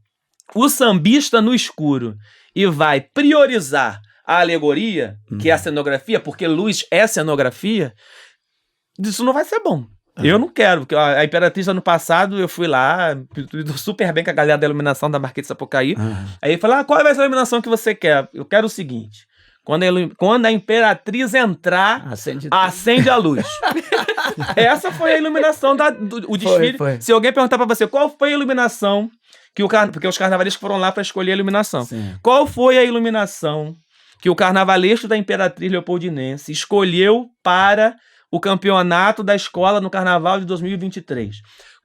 o sambista no escuro e vai priorizar a alegoria, que é a cenografia, porque luz é cenografia, isso não vai ser bom. Eu não quero, porque a Imperatriz, ano passado, eu fui lá, super bem com a galera da iluminação da Marquês de Sapucaí. Aí ele falou, qual vai ser a iluminação que você quer? Eu quero o seguinte, quando a Imperatriz entrar, acende a luz. Essa foi a iluminação do desfile. Foi. Se alguém perguntar pra você, qual foi a iluminação, porque os carnavalescos foram lá pra escolher a iluminação. Sim. Qual foi a iluminação que o carnavalesco da Imperatriz Leopoldinense escolheu para o campeonato da escola no Carnaval de 2023.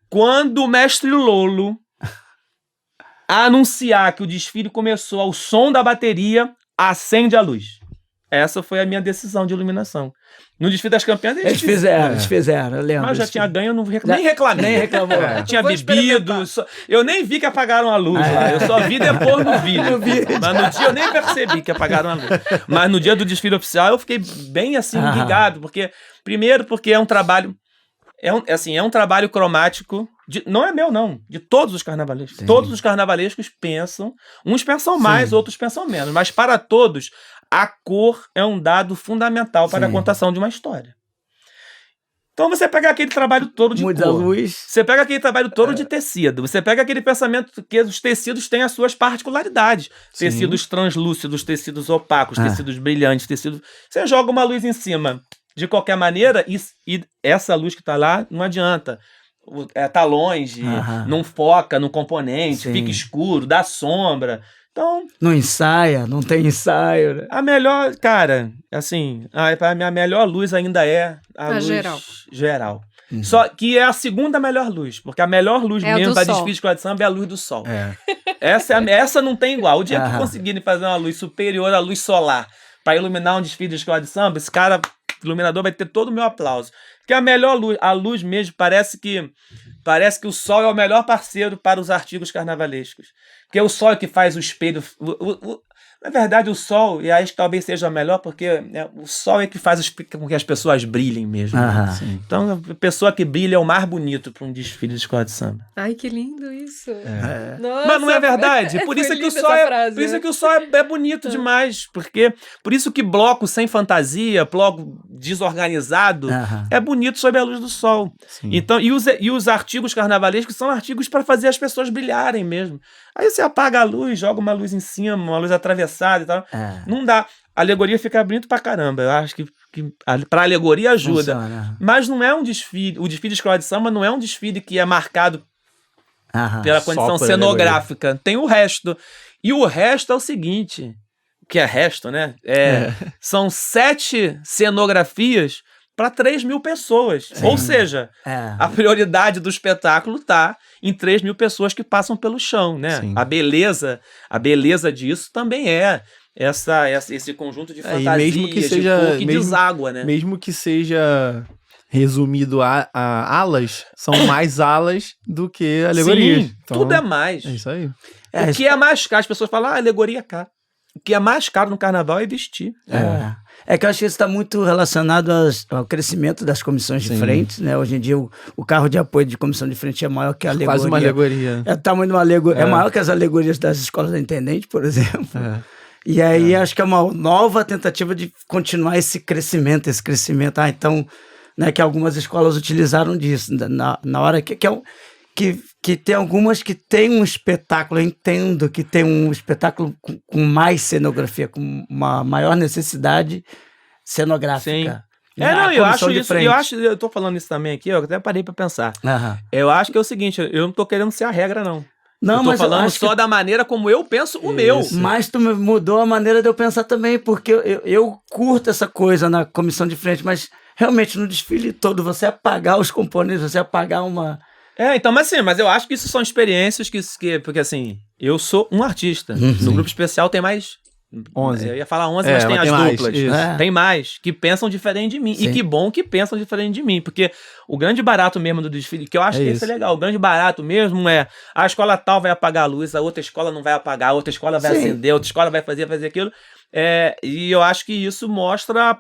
Quando o mestre Lolo anunciar que o desfile começou ao som da bateria, acende a luz. Essa foi a minha decisão de iluminação. No desfile das campeãs, eles fizeram, eu lembro. Mas eu já tinha ganho, eu nem reclamei. Nem reclamou. Tinha bebido. Eu nem vi que apagaram a luz lá. Eu só vi depois no vídeo. Mas no dia eu nem percebi que apagaram a luz. Mas no dia do desfile oficial eu fiquei bem assim, ligado. Primeiro porque é um trabalho... É um trabalho cromático. Não é meu, não. De todos os carnavalescos. Sim. Todos os carnavalescos pensam. Uns pensam mais, outros pensam menos. Mas para todos... A cor é um dado fundamental para a contação de uma história. Então você pega aquele trabalho todo de muita cor. Luz. Você pega aquele trabalho todo de tecido. Você pega aquele pensamento que os tecidos têm as suas particularidades. Sim. Tecidos translúcidos, tecidos opacos, tecidos brilhantes, tecidos... Você joga uma luz em cima de qualquer maneira e essa luz que está lá não adianta. Tá longe, não foca no componente, fica escuro, dá sombra... Então, não ensaia, não tem ensaio. Né? A melhor, cara, assim, a minha melhor luz ainda é a luz geral. Só que é a segunda melhor luz, porque a melhor luz mesmo para desfile de escola de samba é a luz do sol. Essa não tem igual. O dia que conseguirem fazer uma luz superior à luz solar para iluminar um desfile de escola de samba, esse cara, iluminador, vai ter todo o meu aplauso. Porque a melhor luz, a luz mesmo, parece que o sol é o melhor parceiro para os artigos carnavalescos. Porque é o sol que faz o espelho... Na verdade, o sol, e acho que talvez seja melhor, porque o sol é que faz com que as pessoas brilhem mesmo. Então, a pessoa que brilha é o mais bonito para um desfile de escola de samba. Ai, que lindo isso. Nossa, mas não é verdade? Por isso é que o sol por isso é que o sol é bonito demais. Por isso que bloco sem fantasia, bloco desorganizado, é bonito sob a luz do sol. Então, e os artigos carnavalescos são artigos para fazer as pessoas brilharem mesmo. Aí você apaga a luz, joga uma luz em cima, uma luz atravessada e tal. Não dá. a alegoria fica bonito pra caramba. Eu acho que pra alegoria ajuda. Funciona. Mas não é um desfile. O desfile de escola de samba não é um desfile que é marcado Aham. pela só condição por cenográfica. Tem o resto. E o resto é o seguinte, que é resto, né? São 7 cenografias para 3.000 pessoas. Ou seja, É. a prioridade do espetáculo tá em 3.000 pessoas que passam pelo chão, né? Sim. A beleza disso também é esse conjunto de E fantasias, mesmo que seja, de cor que deságua, né? mesmo que seja resumido a alas, são mais alas do que alegorias. Sim, Então, tudo é mais. É isso aí. O que é mais caro? As pessoas falam, alegoria é caro. O que é mais caro no carnaval é vestir. É que eu acho que isso está muito relacionado ao crescimento das comissões de Sim. frente, né? Hoje em dia o carro de apoio de comissão de frente é maior que a alegoria. Quase uma alegoria. É o tamanho de uma alegoria. É maior que as alegorias das escolas da Intendente, por exemplo. E aí acho que é uma nova tentativa de continuar esse crescimento. Então, né, que algumas escolas utilizaram disso. Na hora que tem algumas que tem um espetáculo, eu entendo que tem um espetáculo com mais cenografia, com uma maior necessidade cenográfica. Na eu comissão acho de isso, frente. eu tô falando isso também aqui, eu até parei pra pensar. Aham. Eu acho que é o seguinte, eu não tô querendo ser a regra, não. Não, eu tô mas eu falando acho só da maneira como eu penso o meu. Mas tu mudou a maneira de eu pensar também, porque eu curto essa coisa na comissão de frente, mas realmente no desfile todo, você apagar os componentes, você apagar uma... Então, mas eu acho que isso são experiências porque assim, eu sou um artista. No grupo especial tem mais 11. Eu ia falar 11, mas tem mas as tem mais, duplas. isso. Tem mais, que pensam diferente de mim. Sim. E que bom que pensam diferente de mim. Porque o grande barato mesmo do desfile, que eu acho que isso é legal, o grande barato mesmo é a escola tal vai apagar a luz, a outra escola não vai apagar, a outra escola vai acender, a outra escola vai fazer aquilo. E eu acho que isso mostra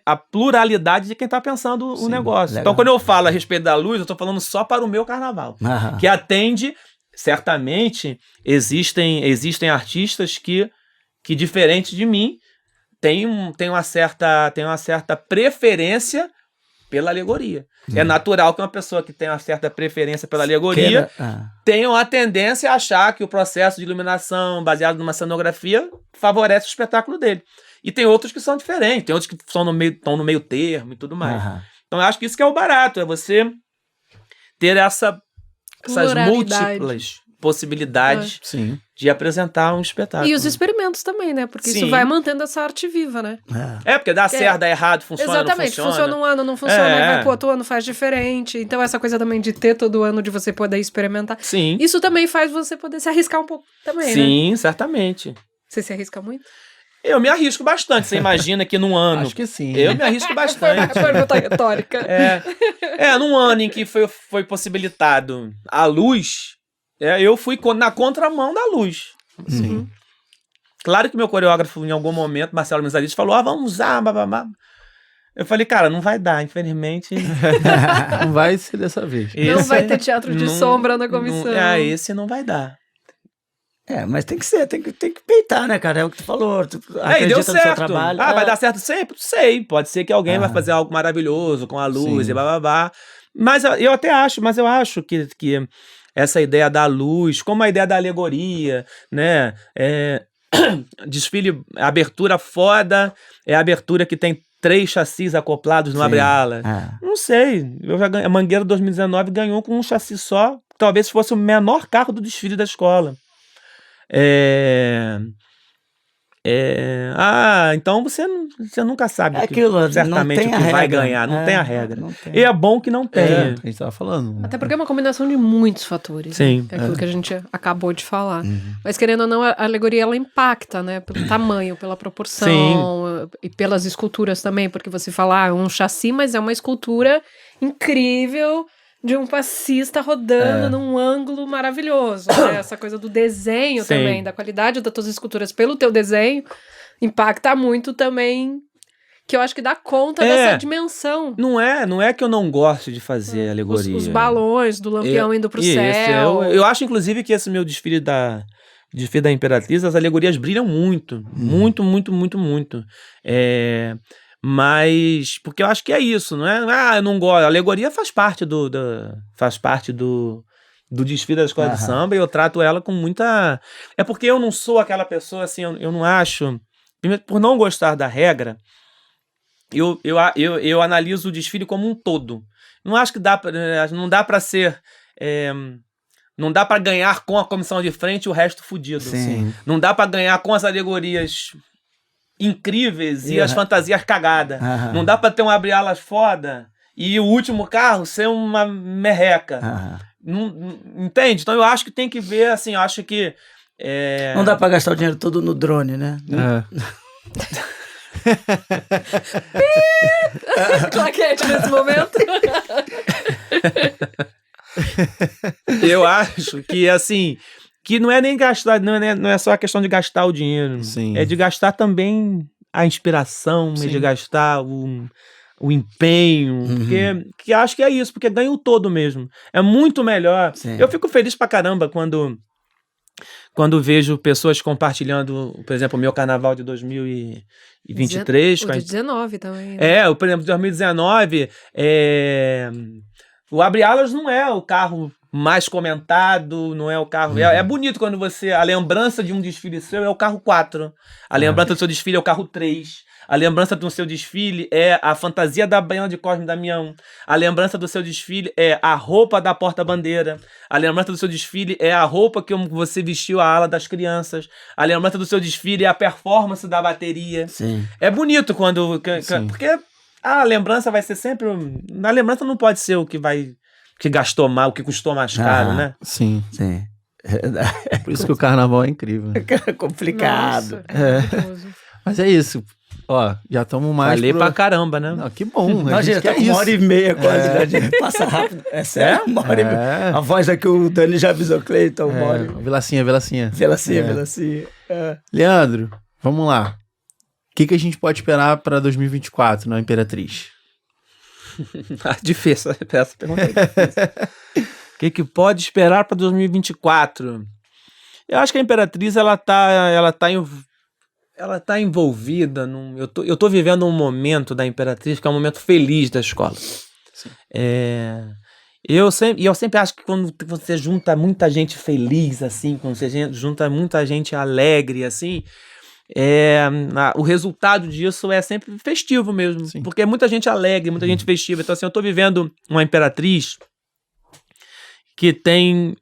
a pluralidade de quem está pensando o negócio. Legal. Então, quando eu falo a respeito da luz, eu estou falando só para o meu carnaval. Aham. Que atende, certamente, existem artistas que diferente de mim, tem uma certa preferência pela alegoria. É natural que uma pessoa que tem uma certa preferência pela alegoria tenha uma tendência a achar que o processo de iluminação baseado numa cenografia favorece o espetáculo dele. E tem outros que são diferentes, tem outros que estão no meio termo e tudo mais. Então eu acho que isso que é o barato, é você ter essas múltiplas possibilidades Sim. de apresentar um espetáculo. E os experimentos também, né? Porque Sim. isso vai mantendo essa arte viva, né? Porque dá certo, dá errado, funciona, Exatamente, não funciona. um ano, não funciona, aí vai pro outro ano, faz diferente. Então essa coisa também de ter todo ano, de você poder experimentar. Sim. Isso também faz você poder se arriscar um pouco também, né? Sim, certamente. Você se arrisca muito? Eu me arrisco bastante. Você imagina que num ano... Acho que sim. Eu me arrisco bastante. Pergunta retórica. Num ano em que foi possibilitado a luz, eu fui na contramão da luz. Sim. Claro que meu coreógrafo, em algum momento, Marcelo Mizarite, falou, vamos usar, bababá. Eu falei, cara, não vai dar, infelizmente. Não vai ser dessa vez. Não vai ter teatro de sombra na comissão. Esse não vai dar. Mas tem que ser, tem que peitar, né, cara? É o que tu falou. Tu E acredita deu no seu certo. trabalho. Vai dar certo sempre? Sei. Pode ser que alguém vai fazer algo maravilhoso com a luz e bababá. Mas eu acho que essa ideia da luz, como a ideia da alegoria, né? Desfile, abertura foda, é a abertura que tem 3 chassis acoplados no abre-ala. Não sei. A Mangueira 2019 ganhou com um chassi só, talvez fosse o menor carro do desfile da escola. Então você nunca sabe certamente o que vai ganhar. Não tem a regra. Não tem. E é bom que não tenha. A gente tava falando. Até porque é uma combinação de muitos fatores. Sim. Né? É aquilo que a gente acabou de falar. Mas querendo ou não, a alegoria ela impacta, né? Pelo tamanho, pela proporção e pelas esculturas também, porque você fala um chassi, mas é uma escultura incrível de um passista rodando num ângulo maravilhoso. Né? Essa coisa do desenho também, da qualidade das tuas esculturas pelo teu desenho, impacta muito também, que eu acho que dá conta dessa dimensão. Não é que eu não gosto de fazer alegoria. Os balões do Lampião indo pro céu. Eu acho, inclusive, que esse meu desfile da Imperatriz, as alegorias brilham muito. Muito, muito, muito, muito. Mas, porque eu acho que é isso, não é? Eu não gosto. A alegoria faz parte do desfile da escola de samba e eu trato ela com muita... É porque eu não sou aquela pessoa, assim, eu não acho primeiro, por não gostar da regra, eu analiso o desfile como um todo. Não acho que não dá para ser... não dá para ganhar com a comissão de frente e o resto fudido. Sim. Não dá para ganhar com as alegorias incríveis e as fantasias cagadas. Não dá para ter um abre-alas foda e o último carro ser uma merreca. Não, entende? Então eu acho que tem que ver, assim, eu acho que... Não dá para gastar o dinheiro todo no drone, né? Claquete nesse momento. Eu acho que, assim, que não é nem gastar, não é só a questão de gastar o dinheiro. Sim. É de gastar também a inspiração, é de gastar o empenho, porque que acho que é isso, porque ganha o todo mesmo. É muito melhor. Sim. Eu fico feliz pra caramba quando vejo pessoas compartilhando, por exemplo, o meu carnaval de 2023. O de 19 também. Né? Por exemplo, de 2019, o Abre Alas não é o carro mais comentado, não é o carro... É bonito quando a lembrança de um desfile seu é o carro 4. A lembrança do seu desfile é o carro 3. A lembrança do seu desfile é a fantasia da Baiana de Cosme e Damião. A lembrança do seu desfile é a roupa da porta-bandeira. A lembrança do seu desfile é a roupa que você vestiu a ala das crianças. A lembrança do seu desfile é a performance da bateria. Sim. É bonito quando... Porque a lembrança vai ser sempre... A lembrança não pode ser o que gastou mais, o que custou mais caro, né? Sim. Sim. Por isso que o carnaval é incrível. É complicado. Nossa, Mas é isso. Ó, já estamos mais... Falei pra caramba, né? Não, que bom. Imagina, tá com 1h30 quase, né? De passar rápido. É sério? 1h30. A voz aqui, o Dani já avisou, Cleiton, 1h30. Velacinha. Velacinha. Leandro, vamos lá. O que a gente pode esperar para 2024 na Imperatriz? Difícil, essa pergunta é difícil. O que pode esperar para 2024? Eu acho que a Imperatriz ela tá envolvida eu tô vivendo um momento da Imperatriz que é um momento feliz da escola. Eu sempre acho que quando você junta muita gente feliz assim, quando você junta muita gente alegre assim, o resultado disso é sempre festivo mesmo. Sim. Porque é muita gente alegre, muita gente festiva. Então assim, eu tô vivendo uma Imperatriz que tem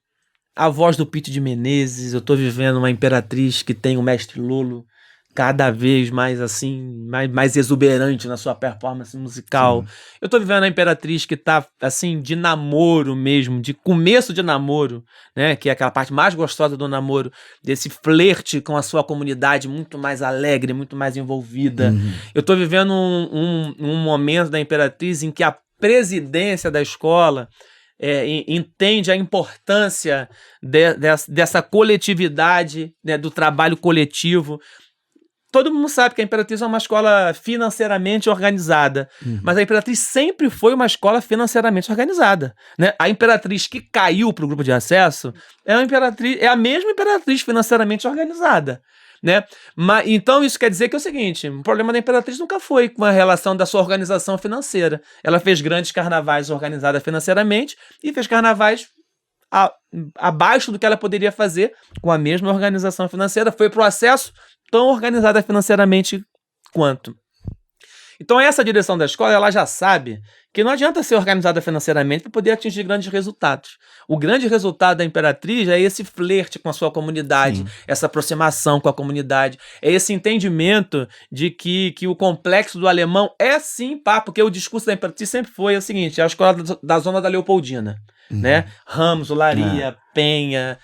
a voz do Pete de Menezes, eu tô vivendo uma Imperatriz que tem o Mestre Lolo cada vez mais assim, mais exuberante na sua performance musical. Sim. Eu tô vivendo a Imperatriz que tá assim, de namoro mesmo, de começo de namoro, né? Que é aquela parte mais gostosa do namoro, desse flerte com a sua comunidade muito mais alegre, muito mais envolvida. Eu tô vivendo um momento da Imperatriz em que a presidência da escola entende a importância dessa coletividade, né, do trabalho coletivo. Todo mundo sabe que a Imperatriz é uma escola financeiramente organizada, mas a Imperatriz sempre foi uma escola financeiramente organizada, né? A Imperatriz que caiu para o grupo de acesso é a mesma Imperatriz financeiramente organizada, né? Então isso quer dizer que é o seguinte: o problema da Imperatriz nunca foi com a relação da sua organização financeira. Ela fez grandes carnavais organizada financeiramente e fez carnavais abaixo do que ela poderia fazer com a mesma organização financeira. Foi para o acesso tão organizada financeiramente quanto. Então essa direção da escola, ela já sabe que não adianta ser organizada financeiramente para poder atingir grandes resultados. O grande resultado da Imperatriz é esse flerte com a sua comunidade, essa aproximação com a comunidade, é esse entendimento de que o complexo do Alemão é sim porque o discurso da Imperatriz sempre foi o seguinte: é a escola da zona da Leopoldina, né? Ramos, Olaria, Penha,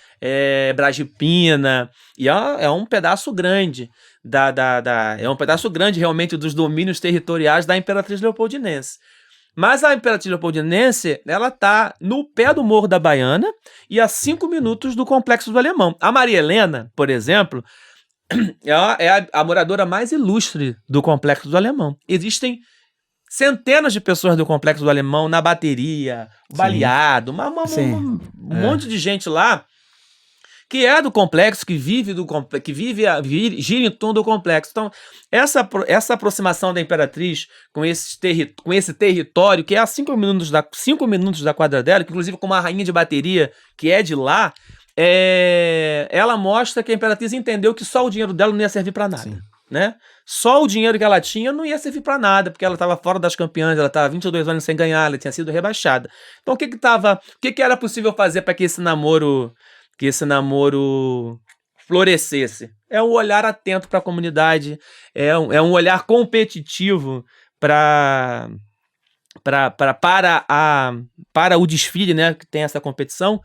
Bragipina, e é um pedaço grande é um pedaço grande realmente dos domínios territoriais da Imperatriz Leopoldinense. Mas a Imperatriz Leopoldinense, ela tá no pé do Morro da Baiana e a 5 minutos do Complexo do Alemão. A Maria Helena, por exemplo, é a moradora mais ilustre do Complexo do Alemão. Existem centenas de pessoas do Complexo do Alemão na bateria, baleado, um monte de gente lá que é do complexo, que gira em torno do complexo. Então, essa aproximação da Imperatriz com esse território, que é a 5 minutos da quadra dela, que inclusive com uma rainha de bateria que é de lá, ela mostra que a Imperatriz entendeu que só o dinheiro dela não ia servir para nada. Sim. né? Só o dinheiro que ela tinha não ia servir pra nada, porque ela estava fora das campeãs, ela estava 22 anos sem ganhar, ela tinha sido rebaixada. Então o que era possível fazer para que esse namoro florescesse? É um olhar atento para a comunidade, é um olhar competitivo para o desfile, né, que tem essa competição.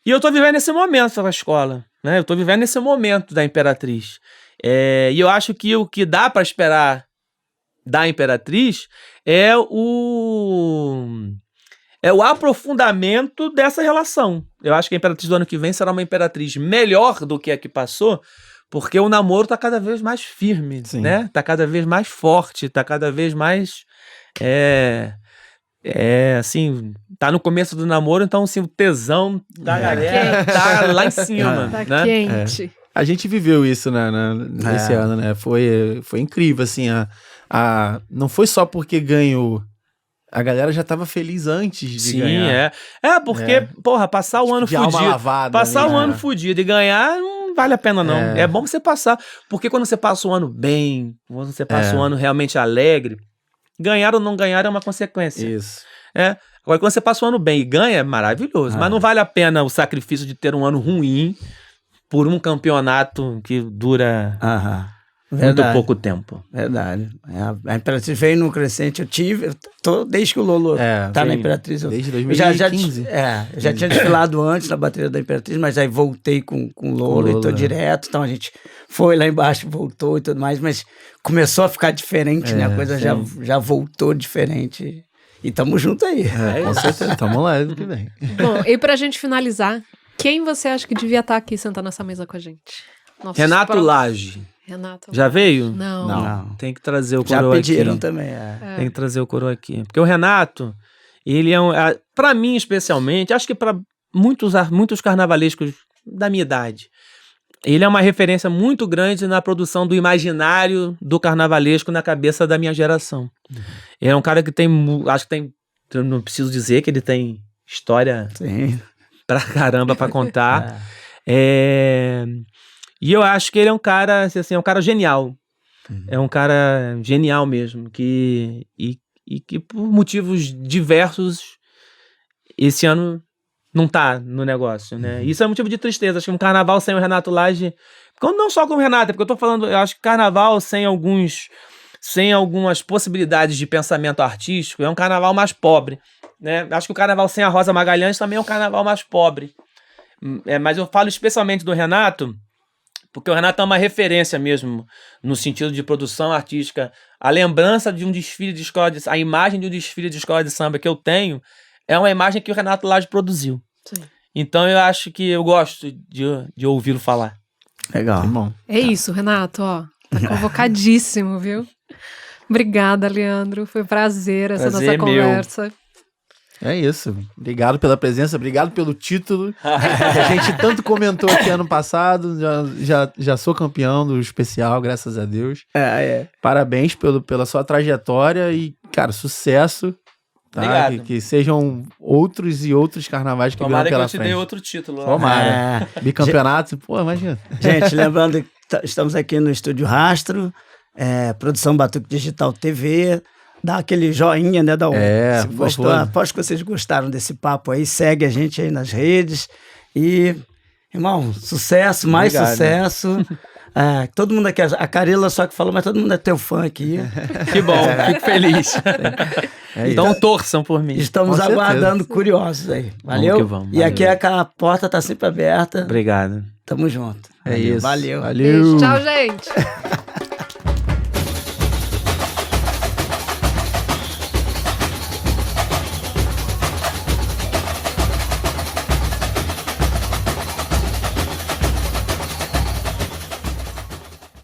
E eu estou vivendo esse momento na escola, né? Eu estou vivendo esse momento da Imperatriz. E eu acho que o que dá para esperar da Imperatriz é o aprofundamento dessa relação. Eu acho que a Imperatriz do ano que vem será uma Imperatriz melhor do que a que passou, porque o namoro está cada vez mais firme, né? Está cada vez mais forte, está cada vez mais... assim, tá no começo do namoro, então assim, o tesão da galera tá lá em cima, Tá né? quente. A gente viveu isso, né, nesse ano, né? Foi incrível, assim, não foi só porque ganhou. A galera já tava feliz antes de ganhar. Porque, porra, passar o ano de alma fudido. lavada, Passar né? o ano fudido e ganhar não vale a pena, não. É bom você passar. Porque quando você passa o ano bem, quando você passa o ano realmente alegre, ganhar ou não ganhar é uma consequência. Isso. Agora, quando você passa o ano bem e ganha, é maravilhoso. Mas não vale a pena o sacrifício de ter um ano ruim por um campeonato que dura muito pouco tempo. Verdade. A Imperatriz veio no crescente. Eu tô desde que o Lolo tá na Imperatriz. Desde 2015. Eu já tinha desfilado antes na bateria da Imperatriz, mas aí voltei com o Lolo e tô direto. Então a gente foi lá embaixo, voltou e tudo mais, mas começou a ficar diferente, né? A coisa já voltou diferente. E tamo junto aí. Com certeza. Tamo lá ano que vem. Bom, e pra gente finalizar, quem você acha que devia estar aqui sentado nessa mesa com a gente? Renato Lage. Renato. Já veio? Não. Tem que trazer o Já coroa pediram aqui. também. Tem que trazer o coroa aqui. Porque o Renato, ele pra mim especialmente, acho que pra muitos carnavalescos da minha idade, ele é uma referência muito grande na produção do imaginário do carnavalesco na cabeça da minha geração. Ele é um cara que eu não preciso dizer que ele tem história pra caramba pra contar. E eu acho que ele é um cara, assim, é um cara genial. É um cara genial mesmo, que por motivos diversos, esse ano não tá no negócio, né? Isso é motivo de tristeza. Acho que um carnaval sem o Renato Lage, não só com o Renato, porque eu tô falando, eu acho que carnaval sem algumas possibilidades de pensamento artístico é um carnaval mais pobre, né? Acho que o carnaval sem a Rosa Magalhães também é um carnaval mais pobre. Mas eu falo especialmente do Renato, porque o Renato é uma referência mesmo no sentido de produção artística. A lembrança de um desfile de escola de samba, a imagem de um desfile de escola de samba que eu tenho é uma imagem que o Renato Lage produziu. Sim. Então eu acho que eu gosto de ouvi-lo falar. Legal. Bom. É isso, Renato, tá convocadíssimo, viu? Obrigada, Leandro. Foi um prazer essa nossa conversa. É isso. Obrigado pela presença, obrigado pelo título. Que a gente tanto comentou aqui ano passado. Já sou campeão do especial, graças a Deus. Parabéns pela sua trajetória e, cara, sucesso. Tá? Obrigado. Que sejam outros e outros carnavais que virão pela frente. Tomara que eu te dê outro título. Tomara. Bicampeonato, pô, imagina. Gente, lembrando que estamos aqui no Estúdio Rastro, produção Batuque Digital TV. Dá aquele joinha, né? Se gostou, aposto que vocês gostaram desse papo aí. Segue a gente aí nas redes. E, irmão, sucesso, mais sucesso. Todo mundo aqui, a Carila só que falou, mas todo mundo é teu fã aqui. Que bom, fico feliz. Então torçam por mim. Estamos aguardando curiosos aí. Valeu? Vamos, e aqui a porta tá sempre aberta. Obrigado. Tamo junto. Isso. Valeu. Valeu. Tchau, gente.